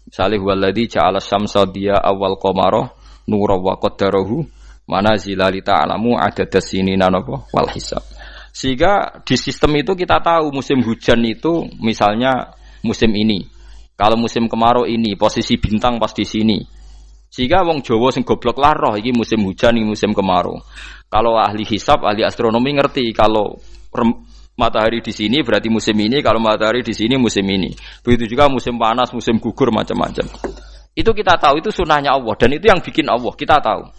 Misale huwallazi ja'ala syamsa diya awal qamara nura wa qaddarahu manazila li ta'lamu adadas sinina napa wal hisab. Sehingga di sistem itu kita tahu musim hujan itu misalnya musim ini. Kalau musim kemarau ini posisi bintang pas di sini. Sehingga wong Jawa sing goblok lah roh iki musim hujan iki musim kemarau. Kalau ahli hisab, ahli astronomi ngerti kalau matahari di sini berarti musim ini, kalau matahari di sini musim ini. Begitu juga musim panas, musim gugur macam-macam. Itu kita tahu itu sunahnya Allah dan itu yang bikin Allah, kita tahu.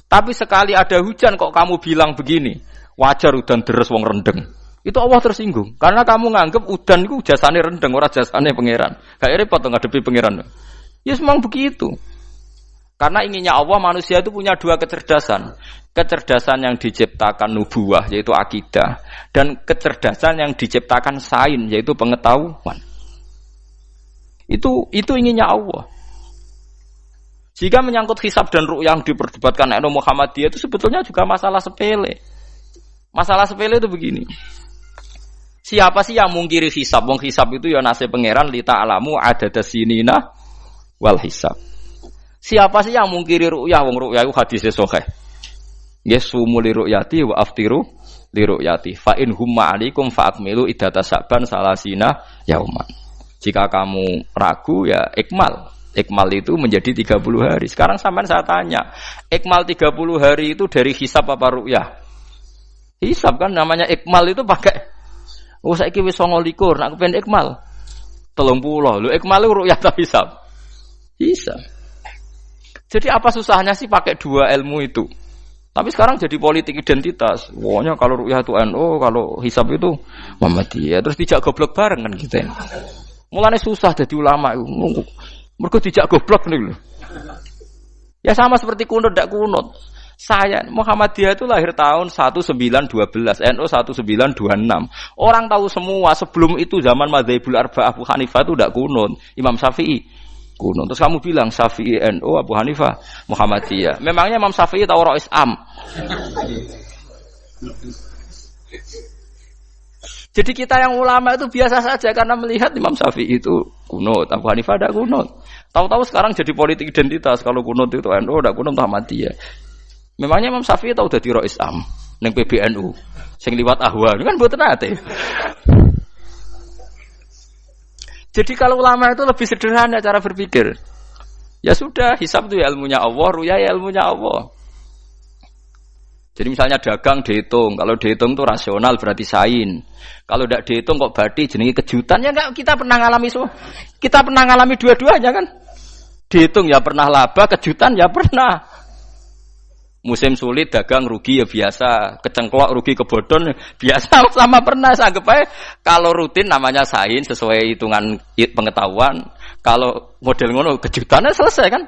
Tapi sekali ada hujan kok kamu bilang begini, wajar udan deres wong rendeng. Itu Allah tersinggung karena kamu nganggep udan itu jasane rendeng, ora jasane pangeran. Gak repot ngadepi pangeran. Ya memang begitu. Karena inginnya Allah manusia itu punya dua kecerdasan. Kecerdasan yang diciptakan nubuwah yaitu akidah dan kecerdasan yang diciptakan sains yaitu pengetahuan. Itu inginnya Allah. Jika menyangkut hisab dan ru'yah yang diperdebatkan oleh Muhammadiyah itu sebetulnya juga masalah sepele. Masalah sepele itu begini. Siapa sih yang mungkiri hisab? Wong hisab itu ya nasib pangeran li ta'lamu adadas sinina wal hisab. Siapa sih yang mungkiri ru'yah? Wong ru'yah itu hadisnya sahih. Yasumu li ru'yati wa aftiru li ru'yati. Fa in humma 'alaikum fa akmilu iddata sa'ban salasina yauman. Jika kamu ragu ya ikmal. Ikmal itu menjadi 30 hari. Sekarang sampean saya tanya, ikmal 30 hari itu dari hisab apa ru'yah? Hisab kan namanya ikmal itu pakai saiki wis 29 nak kepen ikmal 30. Lho ikmal itu ru'yah ta hisab? Hisab. Jadi apa susahnya sih pakai dua ilmu itu? Tapi sekarang jadi politik identitas. Pokoknya kalau ru'yah itu NU, kalau hisab itu Muhammadiyah. Terus dijak goblok bareng kan gitu. Mulane susah dadi ulama iku. Mergo dijak goblok niku lho. Ya sama seperti kunut ndak kunut. Saya Muhammadiyah itu lahir tahun 1912, NU 1926. Orang tahu semua sebelum itu zaman Madzhabul Arba'ah Abu Hanifah itu ndak kunut. Imam Syafi'i kunut. Terus kamu bilang Syafi'i NU Abu Hanifah Muhammadiyah. Memangnya Imam Syafi'i tahu Rois Am? Jadi kita yang ulama itu biasa saja karena melihat Imam Syafi'i itu kunut, Abu Hanifah ada kunut. Tahu-tahu sekarang jadi politik identitas kalau kunut itu NU ada kunut Muhammadiyah. Memangnya Imam Syafi'i tahu dadi Rois Am ning PBNU sing liwat ahwa kan mboten ate. Jadi kalau ulama itu lebih sederhana cara berpikir. Ya sudah, hisab itu ya ilmunya Allah, ruya ya ilmunya Allah. Jadi misalnya dagang dihitung, kalau dihitung itu rasional berarti sain. Kalau tidak dihitung kok berarti jenenge kejutan ya enggak, kita pernah ngalami semua. Kita pernah ngalami dua-duanya kan. Dihitung ya pernah laba, kejutan ya pernah. Musim sulit dagang rugi ya biasa, kecengklok rugi kebodhon biasa sama pernah. Anggap aja kalau rutin namanya sain sesuai hitungan pengetahuan. Kalau model ngono kejutannya selesai kan.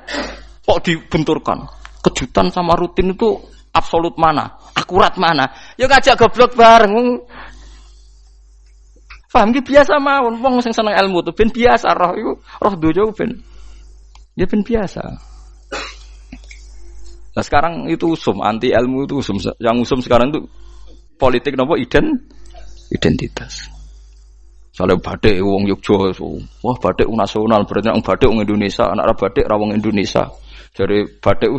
Kok dibenturkan? Kejutan sama rutin itu absolut mana? Akurat mana? Ya ngajak goblok bareng. Paham ki biasa mawon wong sing seneng ilmu tuh ben biasa roh iku roh donya ben. Ya ben biasa. Nah sekarang itu usum anti ilmu itu usum yang usum sekarang itu politik nopo identitas. Soalnya batik wong Yogya, wah batik nasional berarti wong batik wong Indonesia, anak batik ra wong Indonesia. Jadi batik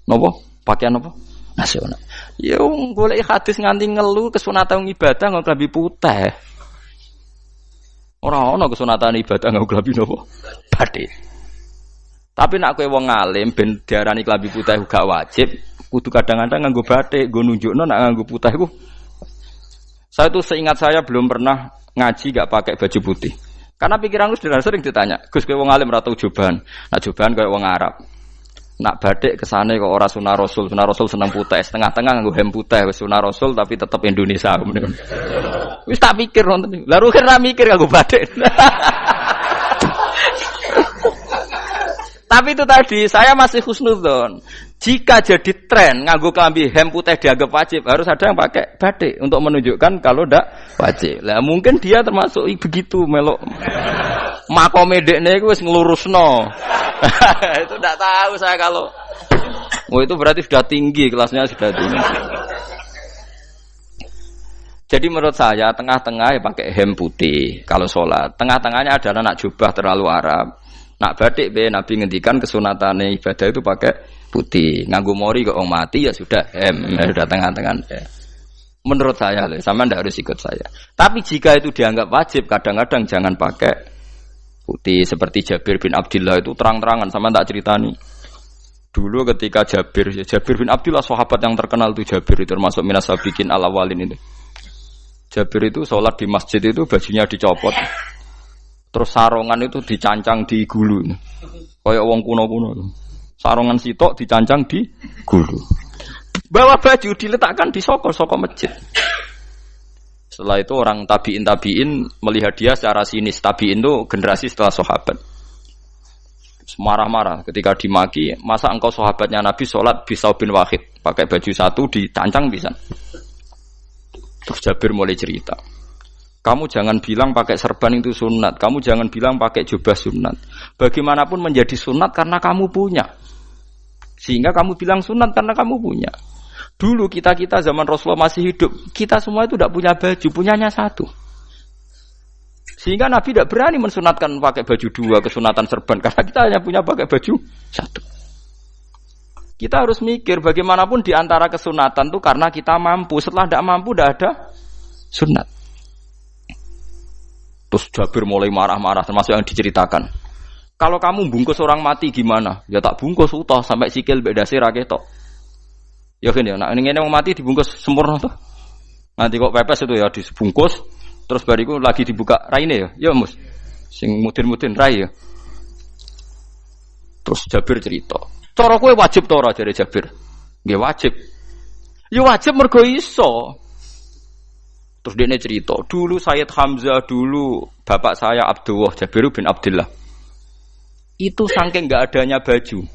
nopo pakaian apa? Nasional. Ya wong golek hadis nganti ngelu kesunatan ibadah nggo klambi putih. Ora ana kesunatan ibadah nggo klambi napa? Batik. Tapi nek kowe wong alim ben diarani klambi putih gak wajib, kudu kadang-kadang nganggo batik, nggo nunjukno nek nganggo putih iku. Saya itu seingat saya belum pernah ngaji gak pakai baju putih. Karena pikiranku sering ditanya, "Gus kowe wong alim ora tau joban." Nah joban koyo wong Arab. Nak batik kesane kok ora sunah Rasul seneng putih, setengah-tengah nganggo hem putih wis sunah Rasul tapi tetep Indonesia. Wis tak pikir nonton. Lah rugen ra mikir nganggo batik. Tapi itu tadi saya masih husnudzon. Jika jadi tren nganggo klambi hem putih dianggap wajib, harus ada yang pakai batik untuk menunjukkan kalau ndak wajib. Lah mungkin dia termasuk begitu melok. Makome dekne iku wis nglurusno. Itu enggak tahu saya kalau itu berarti sudah tinggi, kelasnya sudah tinggi. Jadi menurut saya tengah-tengah ya pakai hem putih kalau sholat. Tengah-tengahnya adalah nak jubah terlalu Arab. Nak batik be Nabi ngendikan kesunatane ibadah itu pakai putih. Nganggo mori kok mati ya sudah hem, ya sudah tengah-tengah. Menurut saya loh, sama ndak harus ikut saya. Tapi jika itu dianggap wajib, kadang-kadang jangan pakai putih. Seperti Jabir bin Abdullah itu terang-terangan sama tak ceritani. Dulu ketika Jabir bin Abdullah sahabat yang terkenal itu Jabir itu termasuk minas sabiqin al-awwalin itu. Jabir itu sholat di masjid itu bajunya dicopot. Terus sarongan itu dicancang di gulu. Kayak wong kuno-kuno. Sarongan sitok dicancang di gulu. Bawa baju diletakkan di soko masjid. Setelah itu orang tabiin melihat dia secara sinis. Tabiin itu generasi setelah sahabat. Marah-marah ketika dimaki, masa engkau sahabatnya Nabi sholat Bisau bin Wahid pakai baju satu ditancang bisa. Terus Jabir mulai cerita. Kamu jangan bilang pakai serban itu sunat. Kamu jangan bilang pakai jubah sunat. Bagaimanapun menjadi sunat karena kamu punya. Sehingga kamu bilang sunat karena kamu punya. Dulu kita zaman Rasulullah masih hidup, kita semua itu tidak punya baju, punyanya satu. Sehingga Nabi tidak berani mensunatkan pakai baju dua, kesunatan serban. Karena kita hanya punya pakai baju satu. Kita harus mikir bagaimanapun di antara kesunatan itu karena kita mampu. Setelah tidak mampu, tidak ada sunat. Terus Jabir mulai marah-marah, termasuk yang diceritakan. Kalau kamu bungkus orang mati gimana? Ya tak bungkus utuh sampai sikil bedase ra ketok. Ya kan ya, nek ngene wong mati dibungkus sempurna tuh. Nanti kok pepes itu ya dibungkus, terus bariku lagi dibuka raine ya. Ya Mus. Sing mudin-mudin rai ya. Terus Jabir cerita. Cara kowe wajib ta ora jare Jabir? Nggih wajib. Ya wajib mergo iso. Terus dia cerita, dulu Sayyid Hamzah, dulu bapak saya Abdullah Jabir bin Abdullah. Itu saking enggak adanya baju.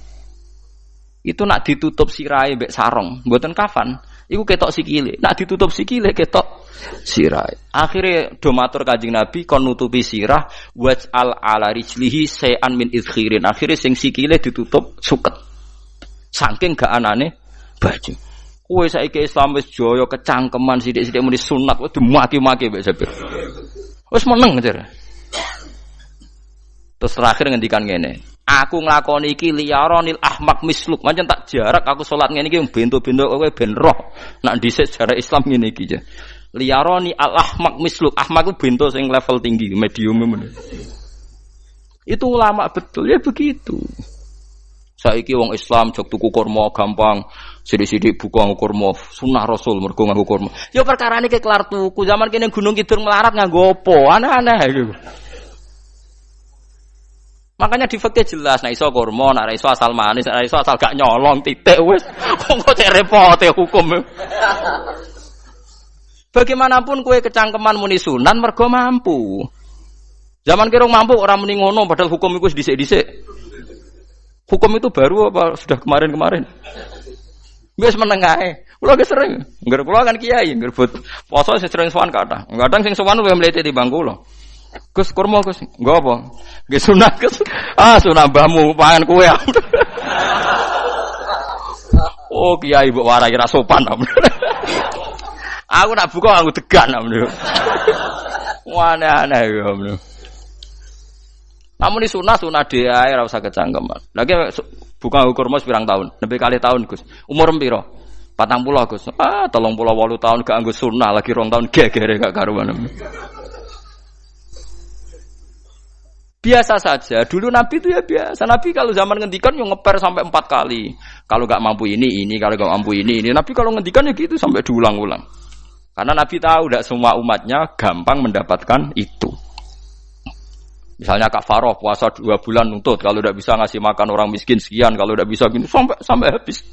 Itu nak ditutup sirahe mbek sarong, mboten kafan. Iku ketok sikile. Nak ditutup sikile ketok sirahe. Akhire do matur Kanjeng Nabi kon nutupi sirah waj'al ala rijlihi sayan min izkhirin. Akhire sing sikile ditutup suket. Saking gak anane baju. Kowe saiki Islam wis jaya kecangkeman sithik-sithik muni sunat wis dimaki-maki mbek Jabir. Wis meneng jar. Terus terakhir ngendikan ngene, aku nglakoni iki liyaronil ahmak misluk, pancen tak jarak aku salat ngene iki bento-bento kowe ben roh. Nak dhisik sejarah Islam ngene iki jar. Liyaroni al ahmak misluk, ahmak ku bento sing level tinggi, medium men. Itu ulama betul ya begitu. Saiki wong Islam jog tuku kurma gampang, sithik-sithik buka nganggo kurma, sunah Rasul mergo nganggo kurma. Ya perkarane ke kelar tuku, zaman kene Gunung Kidul melarat nganggo apa? Aneh-aneh iku. Makanya di fikih jelas, nek iso kurma, nek iso asal manis, nek iso asal gak nyolong titik wis. Kok cek repote hukum. Bagaimanapun kowe kecangkeman muni sunan mergo mampu. Zaman kira mampu ora muni ngono padahal hukum iku wis dhisik-dhisik. Hukum itu baru apa sudah kemarin-kemarin? Wis meneng ae. Kula ge sering, ngger kula kan kiai, ngger but poso sering sowan kathah. Kadang sing sowan luwih mlete timbang kula. Gus kurma Gus, nggo apa? Nggih sunah Gus. Ah sunah mbahmu pangan kowe. Oh kiai mbok warai ra sopan. Aku nak buka aku tegan. Wah aneh-aneh ya. Namun di sunah dia ora usah kecangkeman. Lagi buka kurma pirang tahun, lebih kali tahun Gus. Umur piro? 40 Gus. 38 tahun gak anggo sunah lagi 2 tahun gegere gak karuan. Biasa saja. Dulu Nabi itu ya biasa. Nabi kalau zaman ngendikan yang ngeper sampai 4 kali. Kalau gak mampu ini, kalau gak mampu ini. Nabi kalau ngendikan ya gitu sampai diulang-ulang. Karena Nabi tahu tidak semua umatnya gampang mendapatkan itu. Misalnya kafaroh puasa 2 bulan nuntut, kalau tidak bisa ngasih makan orang miskin sekian, kalau tidak bisa gini sampai habis.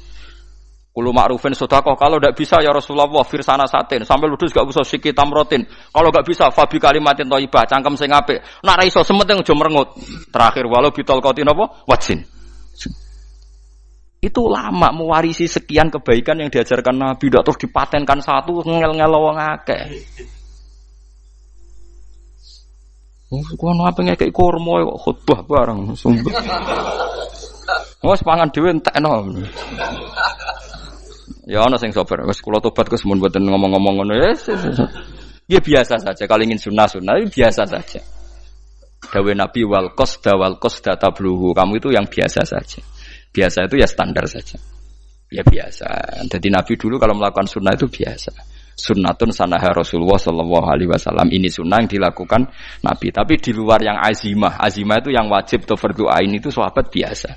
Kulo ma'rufin sedekah, kalau tidak bisa ya Rasulullah firsana satin, sampai ludus gak bisa sikit tamrotin. Kalau gak bisa fabi kalimatin thayyibah, cangkem sing apik. Nak ra iso sementing aja merengut. Terakhir walau bitol qatin apa? Wajin. Itu lama mewarisi sekian kebaikan yang diajarkan Nabi, tidak terus dipatenkan satu ngel-ngel wong akeh. Kono apa ngekek kurma kok khutbah bareng sumpah. Wes pangan dhewe entekno. Ya ana sing sabar, wis kula tobat Gus mun mboten ngomong-ngomong ngono ya. Ya biasa saja kalau ingin sunah-sunah biasa saja. Dawe Nabi wal qasda tabluhu. Kamu itu yang biasa saja. Biasa itu ya standar saja. Ya biasa. Jadi Nabi dulu kalau melakukan sunnah itu biasa. Sunnatun sanaha Rasulullah sallallahu alaihi wasallam. Ini sunnah yang dilakukan Nabi. Tapi di luar yang azimah. Azimah itu yang wajib atau fardhu ain itu sahabat biasa.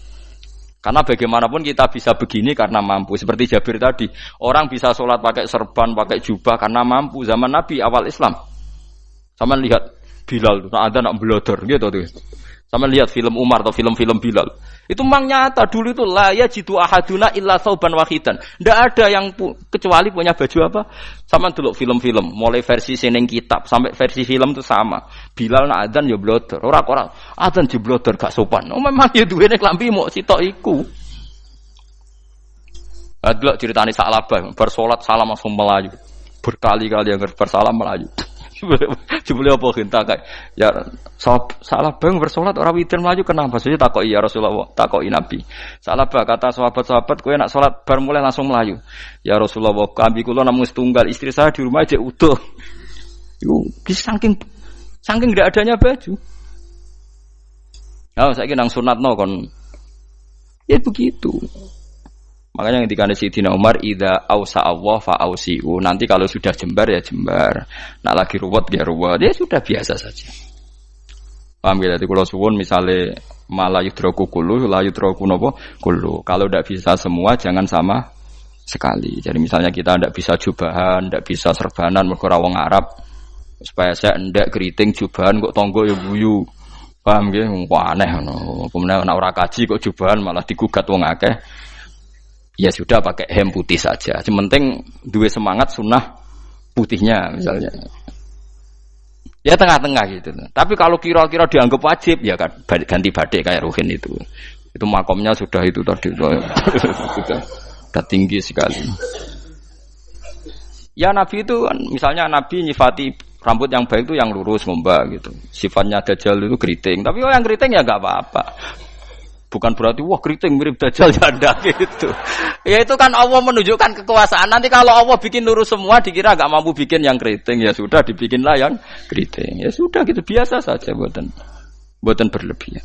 Karena bagaimanapun kita bisa begini karena mampu. Seperti Jabir tadi, orang bisa sholat pakai serban, pakai jubah karena mampu. Zaman Nabi awal Islam. Sama lihat Bilal, ada nak belodor gitu tuh. Sama lihat film Umar atau film-film Bilal. Itu memang nyata dulu itu la yajidu ahaduna illa thawban wahidan. Enggak ada yang kecuali punya baju apa? Sama dulu film-film, mulai versi seneng kitab sampai versi film itu sama. Bilal nak adzan ya blodor. Ora adzan di blodor gak sopan. Oh memang ya duwene klambi mok sitok iku. Adlok ceritane Sa'labah bar salat salam langsung melayu. Berkali-kali yang bersalam melayu. Jebule apa genta kae ya salah bang bersolat ora widen mlayu kenapa saja takoki ya Rasulullah takoki Nabi salah bah kata sahabat-sahabat kowe nak salat bar mulai langsung mlayu ya Rasulullah kambi kula namung setunggal istri saya di rumah aja utuh iku saking ndak adanya baju saiki nang sunatno kon ya begitu. Makanya ketika Sayyidina Umar idza ausa Allah fa ausiu. Nanti kalau sudah jembar ya jembar. Nak lagi ruwet ya ruwet. Ya sudah biasa saja. Paham ya? Jadi kalau suwun misale malah yudraku kullu la yudraku napa kullu. Kalau tidak bisa semua jangan sama sekali. Jadi misalnya kita tidak bisa jubahan, tidak bisa serbanan mergo ora wong Arab. Supaya saya ndak keriting jubahan kok tonggo ya guyu. Paham ya? Wah aneh ngono. Kemudian nek ora kaji kok jubahan malah digugat wong akeh. Ya sudah pakai hem putih saja. Yang penting dua semangat sunnah putihnya misalnya. Ya tengah-tengah gitu. Tapi kalau kira-kira dianggap wajib ya kan ganti badik kayak Ruhin itu. Itu makomnya sudah itu tadi sudah tinggi sekali. Ya Nabi itu kan misalnya Nabi nyifati rambut yang baik itu yang lurus ngombak gitu. Sifatnya Dajjal itu keriting. Tapi yang keriting ya enggak apa-apa. Bukan berarti wah keriting mirip Dajjal janda gitu. Ya itu kan Allah menunjukkan kekuasaan. Nanti kalau Allah bikin lurus semua dikira enggak mampu bikin yang keriting, ya sudah dibikinlah yang keriting. Ya sudah gitu biasa saja buatan berlebihan.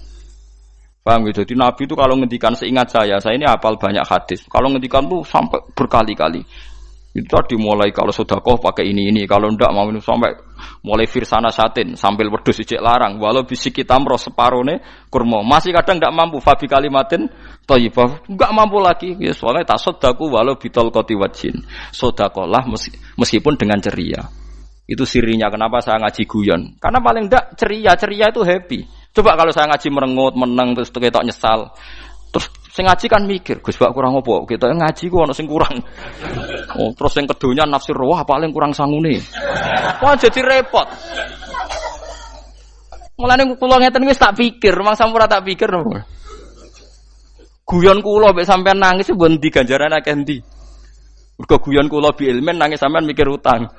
Paham gitu. Jadi Nabi itu kalau ngendikan seingat saya ini hafal banyak hadis. Kalau ngendikan tuh sampai berkali-kali. Itu tadi mulai kalau sedekah pakai ini, kalau ndak mau ini sampai mulai firsana satin sambil wedhus ijek larang walau bisi kita mro separone kurma masih kadang ndak mampu fabi kalimatin thayyibah enggak mampu lagi ya soalnya tak sedekah walau bitol qoti wajin sedekahlah meskipun dengan ceria. Itu sirinya kenapa saya ngaji guyon karena paling ndak ceria itu happy. Coba kalau saya ngaji merengut meneng terus ketok nyesal terus sing ngaji kan mikir, Gus Bak kurang apa? Kita ngaji ku ono sing kurang. Oh, terus sing kedonya nafsir wah paling kurang sangune. Wah jadi repot. Mulane kula ngeten wis tak pikir, mangsa ora tak pikir. Guyon kula mek sampean nangis mbon ndi ganjaran akeh ndi. Mergo guyon kula bi ilmen nangis sampean mikir utang.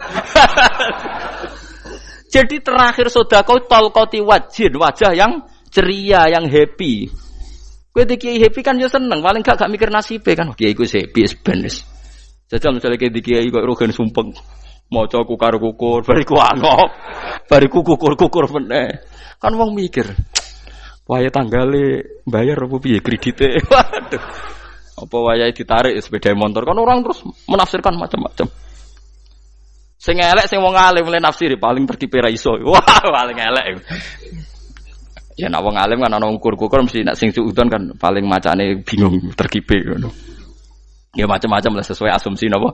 Jadi terakhir sedekah talqati wajhin, wajah yang ceria, yang happy. Kowe iki happy kan yo seneng, paling gak mikir nasibe kan. Kiai iku happy ben wis. Jajal misale kiai kok rogen sumpeng maca kukar kukur, bariku angop. Bariku kukur meneh. Kan wong mikir. Wayahe tanggale bayar apa piye kredite. Waduh. Apa wayahe ditarik sepeda motor kan orang terus menafsirkan macam-macam. Sing elek sing wong alim mulai nafsiri paling tertipe ra iso. Wah, paling elek. Ya nek wong alim kan ana ukur-ukur mesti nek sing suudon kan paling macane bingung terkipe ngono. Ya macam-macam lah sesuai asumsi napa.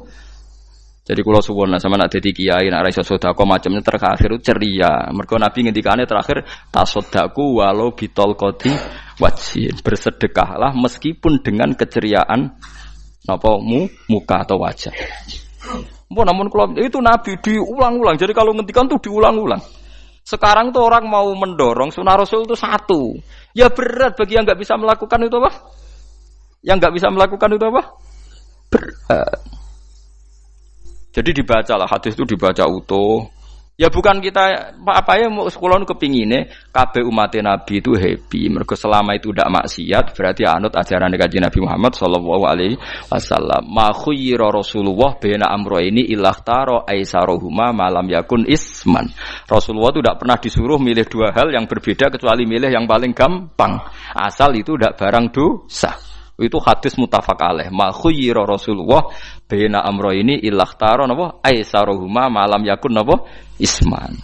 Jadi kula suwun lah sama nek dadi kiai nek ra iso sedekah macamnya terakhir ceria. Mergo Nabi ngendikane terakhir tasaddaku walau bitol qoti wajhin. Bersedekahlah meskipun dengan keceriaan napa muka atau wajah. Namun kalau itu Nabi diulang-ulang. Jadi kalau ngendikan tuh diulang-ulang. Sekarang tuh orang mau mendorong sunnah Rasul itu satu. Ya berat bagi yang nggak bisa melakukan itu apa? Yang nggak bisa melakukan itu apa? Berat. Jadi dibacalah hadis itu dibaca utuh. Ya bukan kita apa ya mau sekolah kepingine kabeh umat Nabi itu happy. Mergo selama itu tidak maksiat berarti anut ajaran Kanjeng Nabi Muhammad sallallahu alaihi wasallam. Ma khuyira Rasulullah baina amrayni ilakhtara aisarohuma malam yakun isman. Rasulullah itu tidak pernah disuruh milih dua hal yang berbeda kecuali milih yang paling gampang. Asal itu tidak barang dosa. Itu hadis muttafaq alaih. Ma khuyira Rasulullah baina amrayni ilakhtara napa aisarohuma malam yakun napa isman.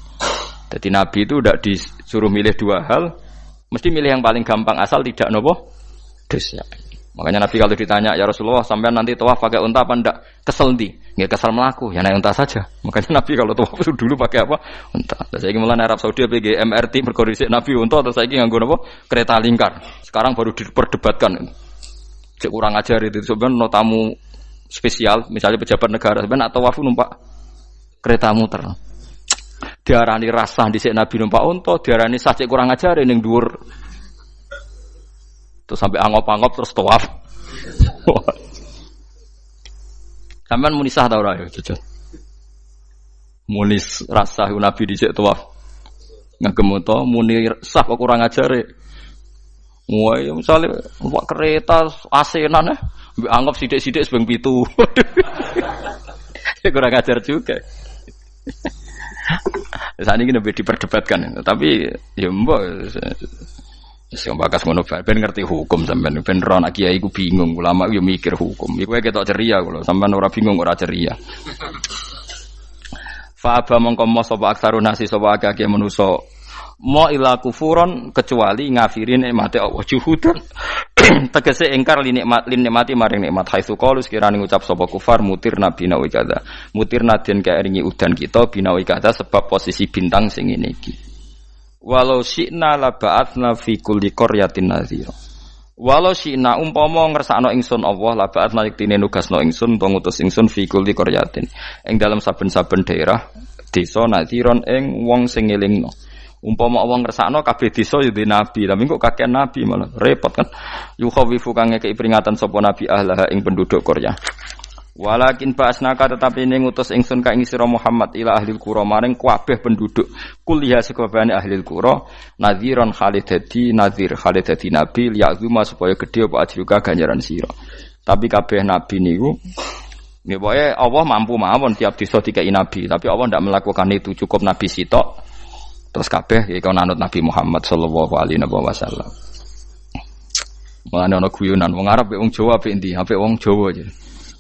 Jadi Nabi itu tidak disuruh milih dua hal, mesti milih yang paling gampang asal tidak nopo dosa. Makanya Nabi kalau ditanya ya Rasulullah sampean nanti tawaf pakai unta apa ndak? Kesel ndi? Nggih kesel melaku, ya naik unta saja. Makanya Nabi kalau tawaf dulu pakai apa? Unta. Terus saiki mulane Arab Saudi PG MRT mergo dhisik Nabi unta terus saiki nganggo napa? Kereta lingkar. Sekarang baru diperdebatkan. Cek kurang ajar itu sebenarnya no tamu spesial, misalnya pejabat negara sebenarnya atau tawaf numpak kereta muter. Diarani rasah dhisik Nabi numpak unta, diarani sah cek kurang ajar ning dhuwur. Terus sampai angop-angop terus tawaf. Sampeyan muni sah ta ora ya, jajal. Muni rasah Nabi dhisik tawaf. Ngagem unta muni sah kok kurang ajar. Wah, ya misalnya numpak kereta asenan anggap sithik-sithik sebeng 7. Ya kurang ajar juga. Saat ini lebih diperdebatkan, tapi ya mbok sing bakas ngono ben ngerti hukum sampean ben ro anak kiai iku bingung ulama yo mikir hukum. Iku ketok ceria kula, sampean ora bingung ora ceria. Fa aba mongko sapa aksarun nasi sapa akeh manusa mo ila kufuron kecuali ngafirin nikmate Allah juhudan tegese ingkar li nikmati maring nikmat haitsu qalu sekirane ngucap sapa kufar mutir nabi nawi kada mutir nadien kaeringi udan kita binawi kada sebab posisi bintang sing ngene iki walau syi'na la ba'atsna fi kulli qaryatin nadhira Walau sina umpama ngersakno ingsun Allah la ba'at naliktine nugasno ingsun utawa ngutus ingsun fi kulli qaryatin ing dalam saben-saben daerah desa nadhiron ing wong sing ngelingno. Umpama wong ngersakno kabeh desa ya nabi, tapi kok kakek nabi malah repot kan. Yukhawifu kang ngekeki peringatan sapa nabi ahlaha ing penduduk Qaryah. Walakin ba'asnaka tetapi ning ngutus ingsun ka ing sira Muhammad ila ahlil qura maring kabeh penduduk kuliah sekabehane ahlil qura nadhiron khalidati nadhir khalidati nabi liya'zuma supaya gedhe apa ajruka ganjaran sira. Tapi kabeh nabi niku nggih pokoke Allah mampu mawon tiap desa dikai nabi, tapi Allah ndak melakukan itu, cukup nabi sitok terus kabeh iku nanut Nabi Muhammad sallallahu alaihi wasallam. Mulane ana guyonan wong Arab wong Jawa apik endi? Apik wong Jawa aja.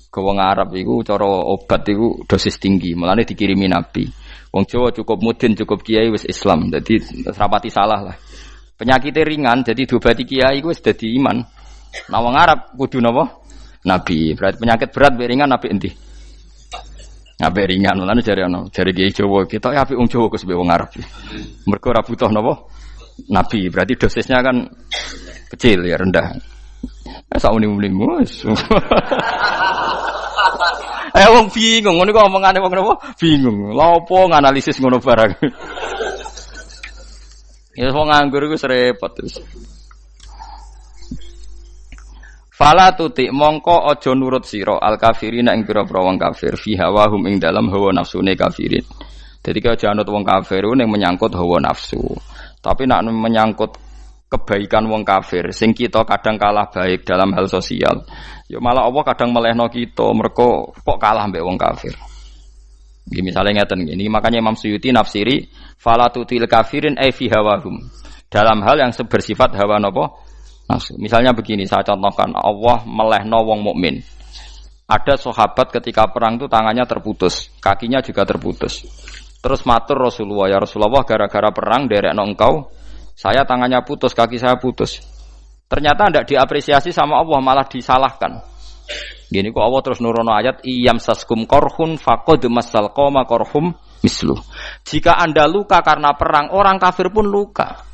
Ke wong Arab iku cara obat iku dosis tinggi, mulane dikirimi nabi. Wong Jawa cukup mudin, cukup kiai wis Islam. Dadi rapati salah lah. Penyakitnya ringan, jadi diobati kiai iku wis dadi iman. Nah wong Arab kudu napa? Nabi. Berarti penyakit berat mbek ringan apik endi? Apik ringan, mulane jare kiai Jawa kita apik wong Jawa kus mbek wong Arab. Mergo ora butuh napa? Nabi. Berarti dosisnya kan kecil ya, rendah. Sauni-unimu. Wong bingung, ngono kok omongane wong napa? Bingung. Lha opo nganalisis ngono barang. Ya wong nganggur iku repot terus. Fala tuti mongko aja nurut sira al kafirin ing pira-pira wong kafir fi hawahum ing dalam hawa nafsune kafirin. Dadi kaya aja anut wong kafir ning menyangkut hawa nafsu. Tapi nek menyangkut kebaikan wong kafir sing kita kadang kalah baik dalam hal sosial ya malah Allah kadang melehno kita mergo kok kalah mbek wong kafir. Nggih misale ngeten ngene makanya Imam Suyuti nafsiri falatutil kafirin ai fi hawahum dalam hal yang bersifat hawa napa nafsu. Misalnya begini saya contohkan Allah melehno wong mukmin. Ada sahabat ketika perang itu tangannya terputus, kakinya juga terputus. Terus matur Rasulullah, ya Rasulullah gara-gara perang derekno engkau saya tangannya putus, kaki saya putus. Ternyata tidak diapresiasi sama Allah, malah disalahkan. Gini kok Allah terus nurono ayat iyam saskum korhun faqad masal qoma korhum mislu. Jika Anda luka karena perang, orang kafir pun luka.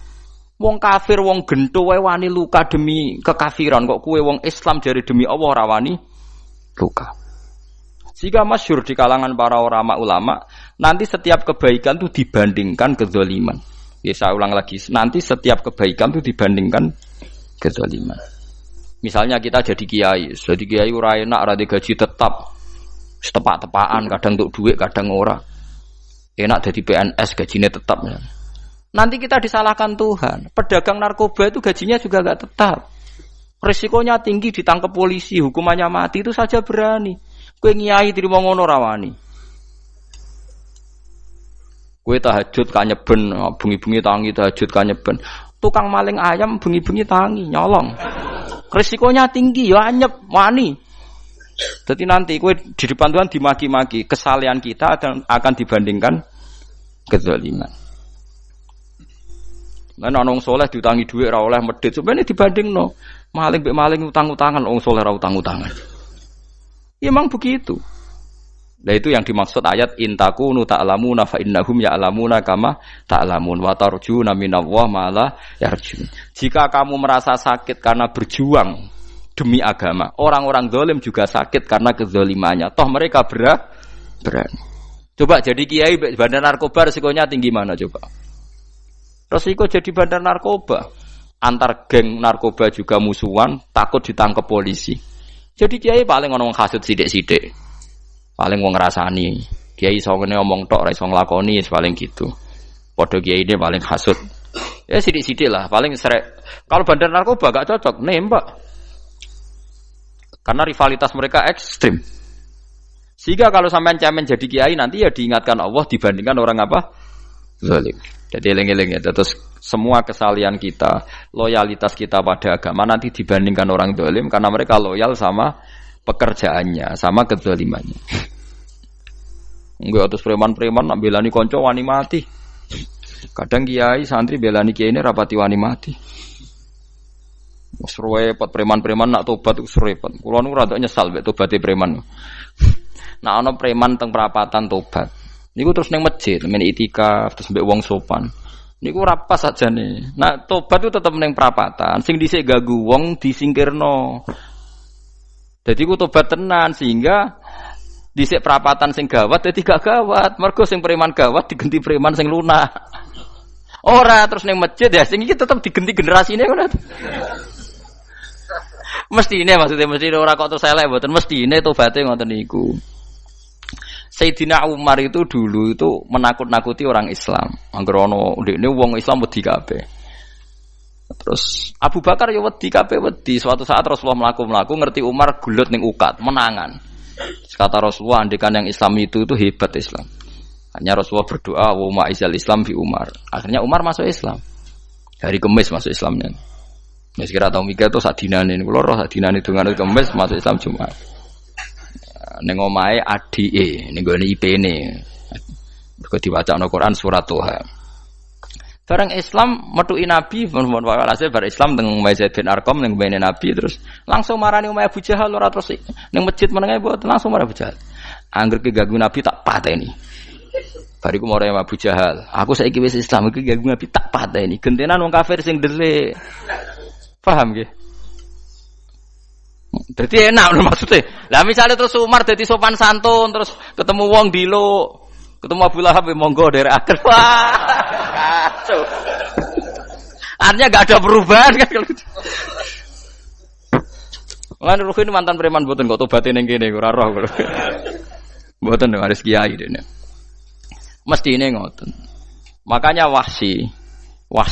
Wong kafir, wong gento wae wani luka demi kekafiran, kok kue wong Islam jare demi Allah ora wani luka. Jika masyhur di kalangan para ulama, nanti setiap kebaikan itu dibandingkan kezaliman. Ya saya ulang lagi, nanti setiap kebaikan itu dibandingkan kezaliman. Misalnya kita jadi kiai ora enak, ora gaji tetap, setepak-tepakan, kadang untuk duit, kadang ora. Enak jadi PNS, gajinya tetap. Nanti kita disalahkan Tuhan. Pedagang narkoba itu gajinya juga enggak tetap. Risikonya tinggi, ditangkap polisi, hukumannya mati, itu saja berani. Kowe nyai trimo ngono ra wani. Kowe tahajud kanyeben, bengi-bengi tangi tahajud kanyeben. Tukang maling ayam bengi-bengi tangi nyolong. Risikonya tinggi ya anyep wani. Jadi nanti kowe di depan Tuhan dimaki-maki, kesalehan kita akan dibandingkan kezaliman. Lan ana wong saleh diutangi dhuwit ora oleh medhit, sampeyan dibandingno. Maling mbek maling utang-utangan, wong saleh ora utang-utangan. Ya memang begitu. Nah itu yang dimaksud ayat intakunu ta'lamuna fa innahum ya'lamuna kama ta'lamun wa tarjuna minallah ma la yarjun. Jika kamu merasa sakit karena berjuang demi agama, orang-orang zalim juga sakit karena kezalimannya. Toh mereka berani. Coba jadi kiai bandar narkoba resikonya tinggi mana coba? Resiko jadi bandar narkoba. Antar geng narkoba juga musuhan, takut ditangkap polisi. Jadi kiai paling ngomong hasud sidik-sidik. Paling wong ngrasani. Kiai iso ngene omong tok ora iso nglakoni paling gitu. Padha kiai ini paling hasud. Ya sidik-sidik lah, paling serek. Kalau bandar narkoba gak cocok nembak. Karena rivalitas mereka ekstrim. Sehingga kalau sampean cemen jadi kiai nanti ya diingatkan Allah dibandingkan orang apa? Zalim. Jadi eling-eling ya. Terus semua kesalahan kita, loyalitas kita pada agama nanti dibandingkan orang zalim karena mereka loyal sama pekerjaannya, sama kezalimannya. Enggak terus preman-preman nak belani kanca wani mati. Kadang kiai santri belani kiai ini rapati wani mati. Wis repot preman-preman nak tobat wis repot. Kula nu rada nyesal mek tobaté preman. Nak ana preman teng perapatan tobat. Niku terus ning masjid, men itikaf terus mbek wong sopan. Niku ora pas sajane. Nah, tobat itu tetep ning prapatan. Sing dhisik ganggu wong disingkirno. Dadi ku tobat tenan sehingga dhisik prapatan sing gawat dadi gak gawat. Mergo sing preman gawat digenti preman sing lunak. Ora terus ning masjid ya sing iki tetep digenti generasine ngono. Mestine maksudnya mesti ora kok terus elek mboten mestine tobaté ngoten niku. Sayyidina Umar itu dulu itu menakut-nakuti orang Islam. Angger ana ndekne wong Islam wedi kabeh. Terus Abu Bakar ya wedi kabeh wedi. Suatu saat Rasulullah mlaku-mlaku ngerti Umar gulut ning ukat, menangan. Kata Rasulullah andikan yang Islam itu hebat Islam. Hanya Rasulullah berdoa wa ma'izal Islam fi Umar. Akhirnya Umar masuk Islam. Hari Kamis masuk Islamnya. Ya sekira tau mikir to sak dinane niku lho sak dinane dongane Kamis masuk Islam Jumat. Ning omahe adike ning gone IP-ne. Mergo diwacana Quran surat Toha. Bareng Islam metuki Nabi, mohon walhasil bar Islam teng Zaid bin Arqam ning mbene Nabi terus langsung marani omahe Abu Jahal ora terus ning masjid menenge mboten langsung marani Abu Jahal. Angger keganggu Nabi tak pateni. Bariku marani Abu Jahal, aku saiki wis Islam iki ganggu Nabi tak pateni. Gentenan wong kafir sing dhelik. Paham nggih? Dadi enak lho maksudnya. Lah misalnya terus Umar dadi sopan santun terus ketemu wong dilo, ketemu Abu Lahab monggo dari akhir. Wah. Kacau. Artinya enggak ada perubahan kan kalau gitu. Lan Ruhin mantan preman mboten kok tobaté ning kene ora roh kok. Mboten harus kiai dene. Mestine ngoten. Makanya Wahsy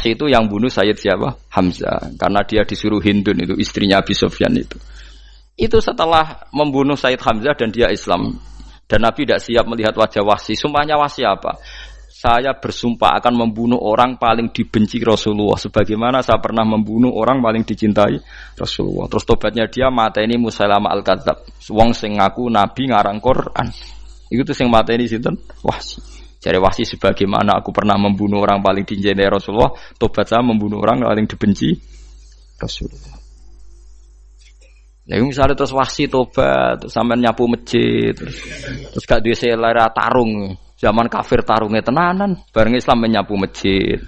itu yang bunuh Sayyid siapa? Hamzah. Karena dia disuruh Hindun itu istrinya Abi Sufyan itu. Itu setelah membunuh Sayyid Hamzah dan dia Islam. Dan Nabi tidak siap melihat wajah Wahsy. Sumpahnya Wahsy apa? Saya bersumpah akan membunuh orang paling dibenci Rasulullah. Sebagaimana saya pernah membunuh orang paling dicintai Rasulullah. Terus tobatnya dia mateni Musailamah al-Kadzab. Wong sing ngaku Nabi ngarang Quran. Itu tuh sing mateni sinten? Wahsy. Jare Wahsy sebagaimana aku pernah membunuh orang paling dicintai Rasulullah. Tobat saya membunuh orang paling dibenci Rasulullah. Lah misalnya terus Wahsy tobat, terus sampean nyapu masjid, terus gak duwe selera tarung. Zaman kafir tarungnya tenanan, bareng Islam menyapu masjid.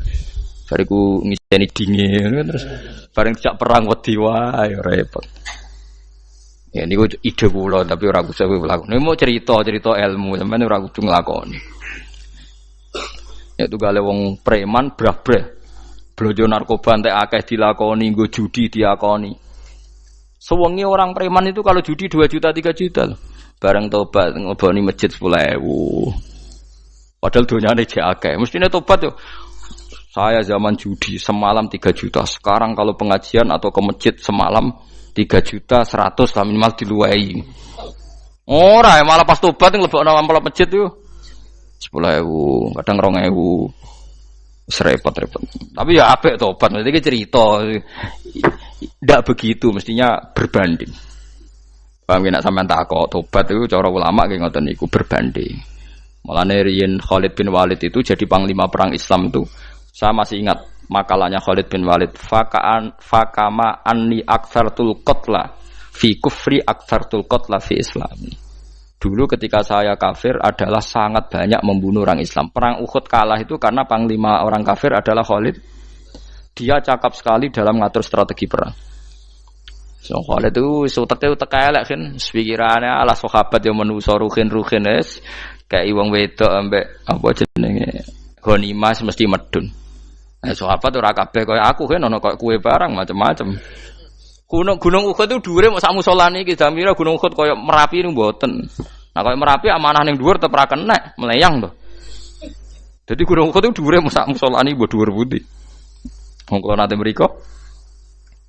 Bariku ngiseni dingin terus bareng dijak perang wedi wae repot. Ya niku ide kula tapi ora usah nglakoni. Nek mau cerita ilmu sampeyan ora kudu nglakoni. Ya tugale wong preman brah-brah. Blojo narkoba entek akeh dilakoni, nggo judi diakoni. Sewengi orang preman itu kalau judi 2 juta 3 juta loh. Bareng tobat ngoboni masjid 10.000. Padahal donyane jek akeh. Mestine tobat yo. Saya zaman judi semalam 3 juta. Sekarang kalau pengajian atau ke masjid semalam 3 juta 100 lah minimal diluwai. Ora ya malah pas tobat nglebokno amplop masjid yo 10.000, kadang 2.000. Repot-repot. Tapi ya apik tobat, mesti cerita. Tidak begitu, mestinya berbanding. Paham nek sampean takok tobat itu cara ulama nggih ngoten niku berbanding. Mulane riyen Khalid bin Walid itu jadi panglima perang Islam itu. Saya masih ingat makalahnya Khalid bin Walid, fakama anni aktsartul qatla fi kufri aktsartul qatla fi islami. Dulu ketika saya kafir adalah sangat banyak membunuh orang Islam. Perang Uhud kalah itu karena panglima orang kafir adalah Khalid. Dia cakap sekali dalam ngatur strategi perang. So Khalid itu utek elek kan, pikirane ala sahabat yang menuso ruhin es kayak wong wedok ambek apa jenenge ghanimah mesti medun. Sahabat ora kabeh kaya aku kan ono kaya kue barang macam-macam. Gunung Uhud itu dhuwure mok sak musolane iki Jamira Gunung Uhud kaya Merapi niku mboten. Nah kaya Merapi amanah ning dhuwur tetep ra kenek, meleyang to. Dadi Gunung Uhud itu dhuwure mok sak musolane mbok dhuwur pundi. Wong kula nate mriko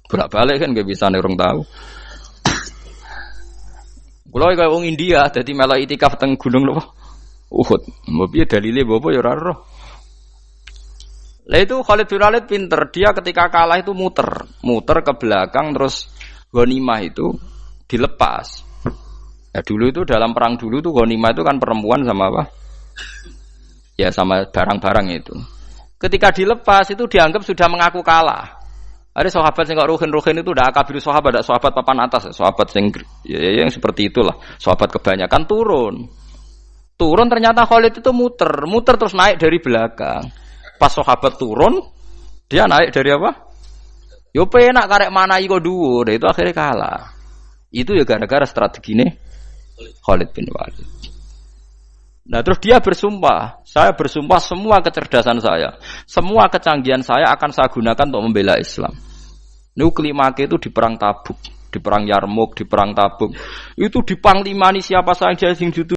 bolak-balik kan nggak bisa nek urung tahu. Kula kaya wong India dadi melok itikaf teng gunung lho Uhud. Mbok piye dalile mbok apa ya ora roh. Lah itu Khalid bin Walid pinter, dia ketika kalah itu muter ke belakang terus ghanimah itu dilepas. Ya dulu itu dalam perang dulu tuh ghanimah itu kan perempuan sama apa? Ya sama barang-barang itu. Ketika dilepas itu dianggap sudah mengaku kalah. Ada sahabat yang kok ruhin itu udah akabir sahabat, ada sahabat papan atas, sahabat yang seperti itulah. Sahabat kebanyakan turun ternyata Khalid itu muter terus naik dari belakang. pas sahabat turun, dia naik dari apa? Yo penak karek mana iko dhuwur, itu akhirnya kalah. Itu ya gara-gara strategine Khalid bin Walid. Nah terus dia bersumpah, saya bersumpah semua kecerdasan saya, semua kecanggihan saya akan saya gunakan untuk membela Islam. Nuklimake itu di perang Tabuk, di perang Yarmuk, di perang Tabuk. Itu dipanglimani siapa saja sing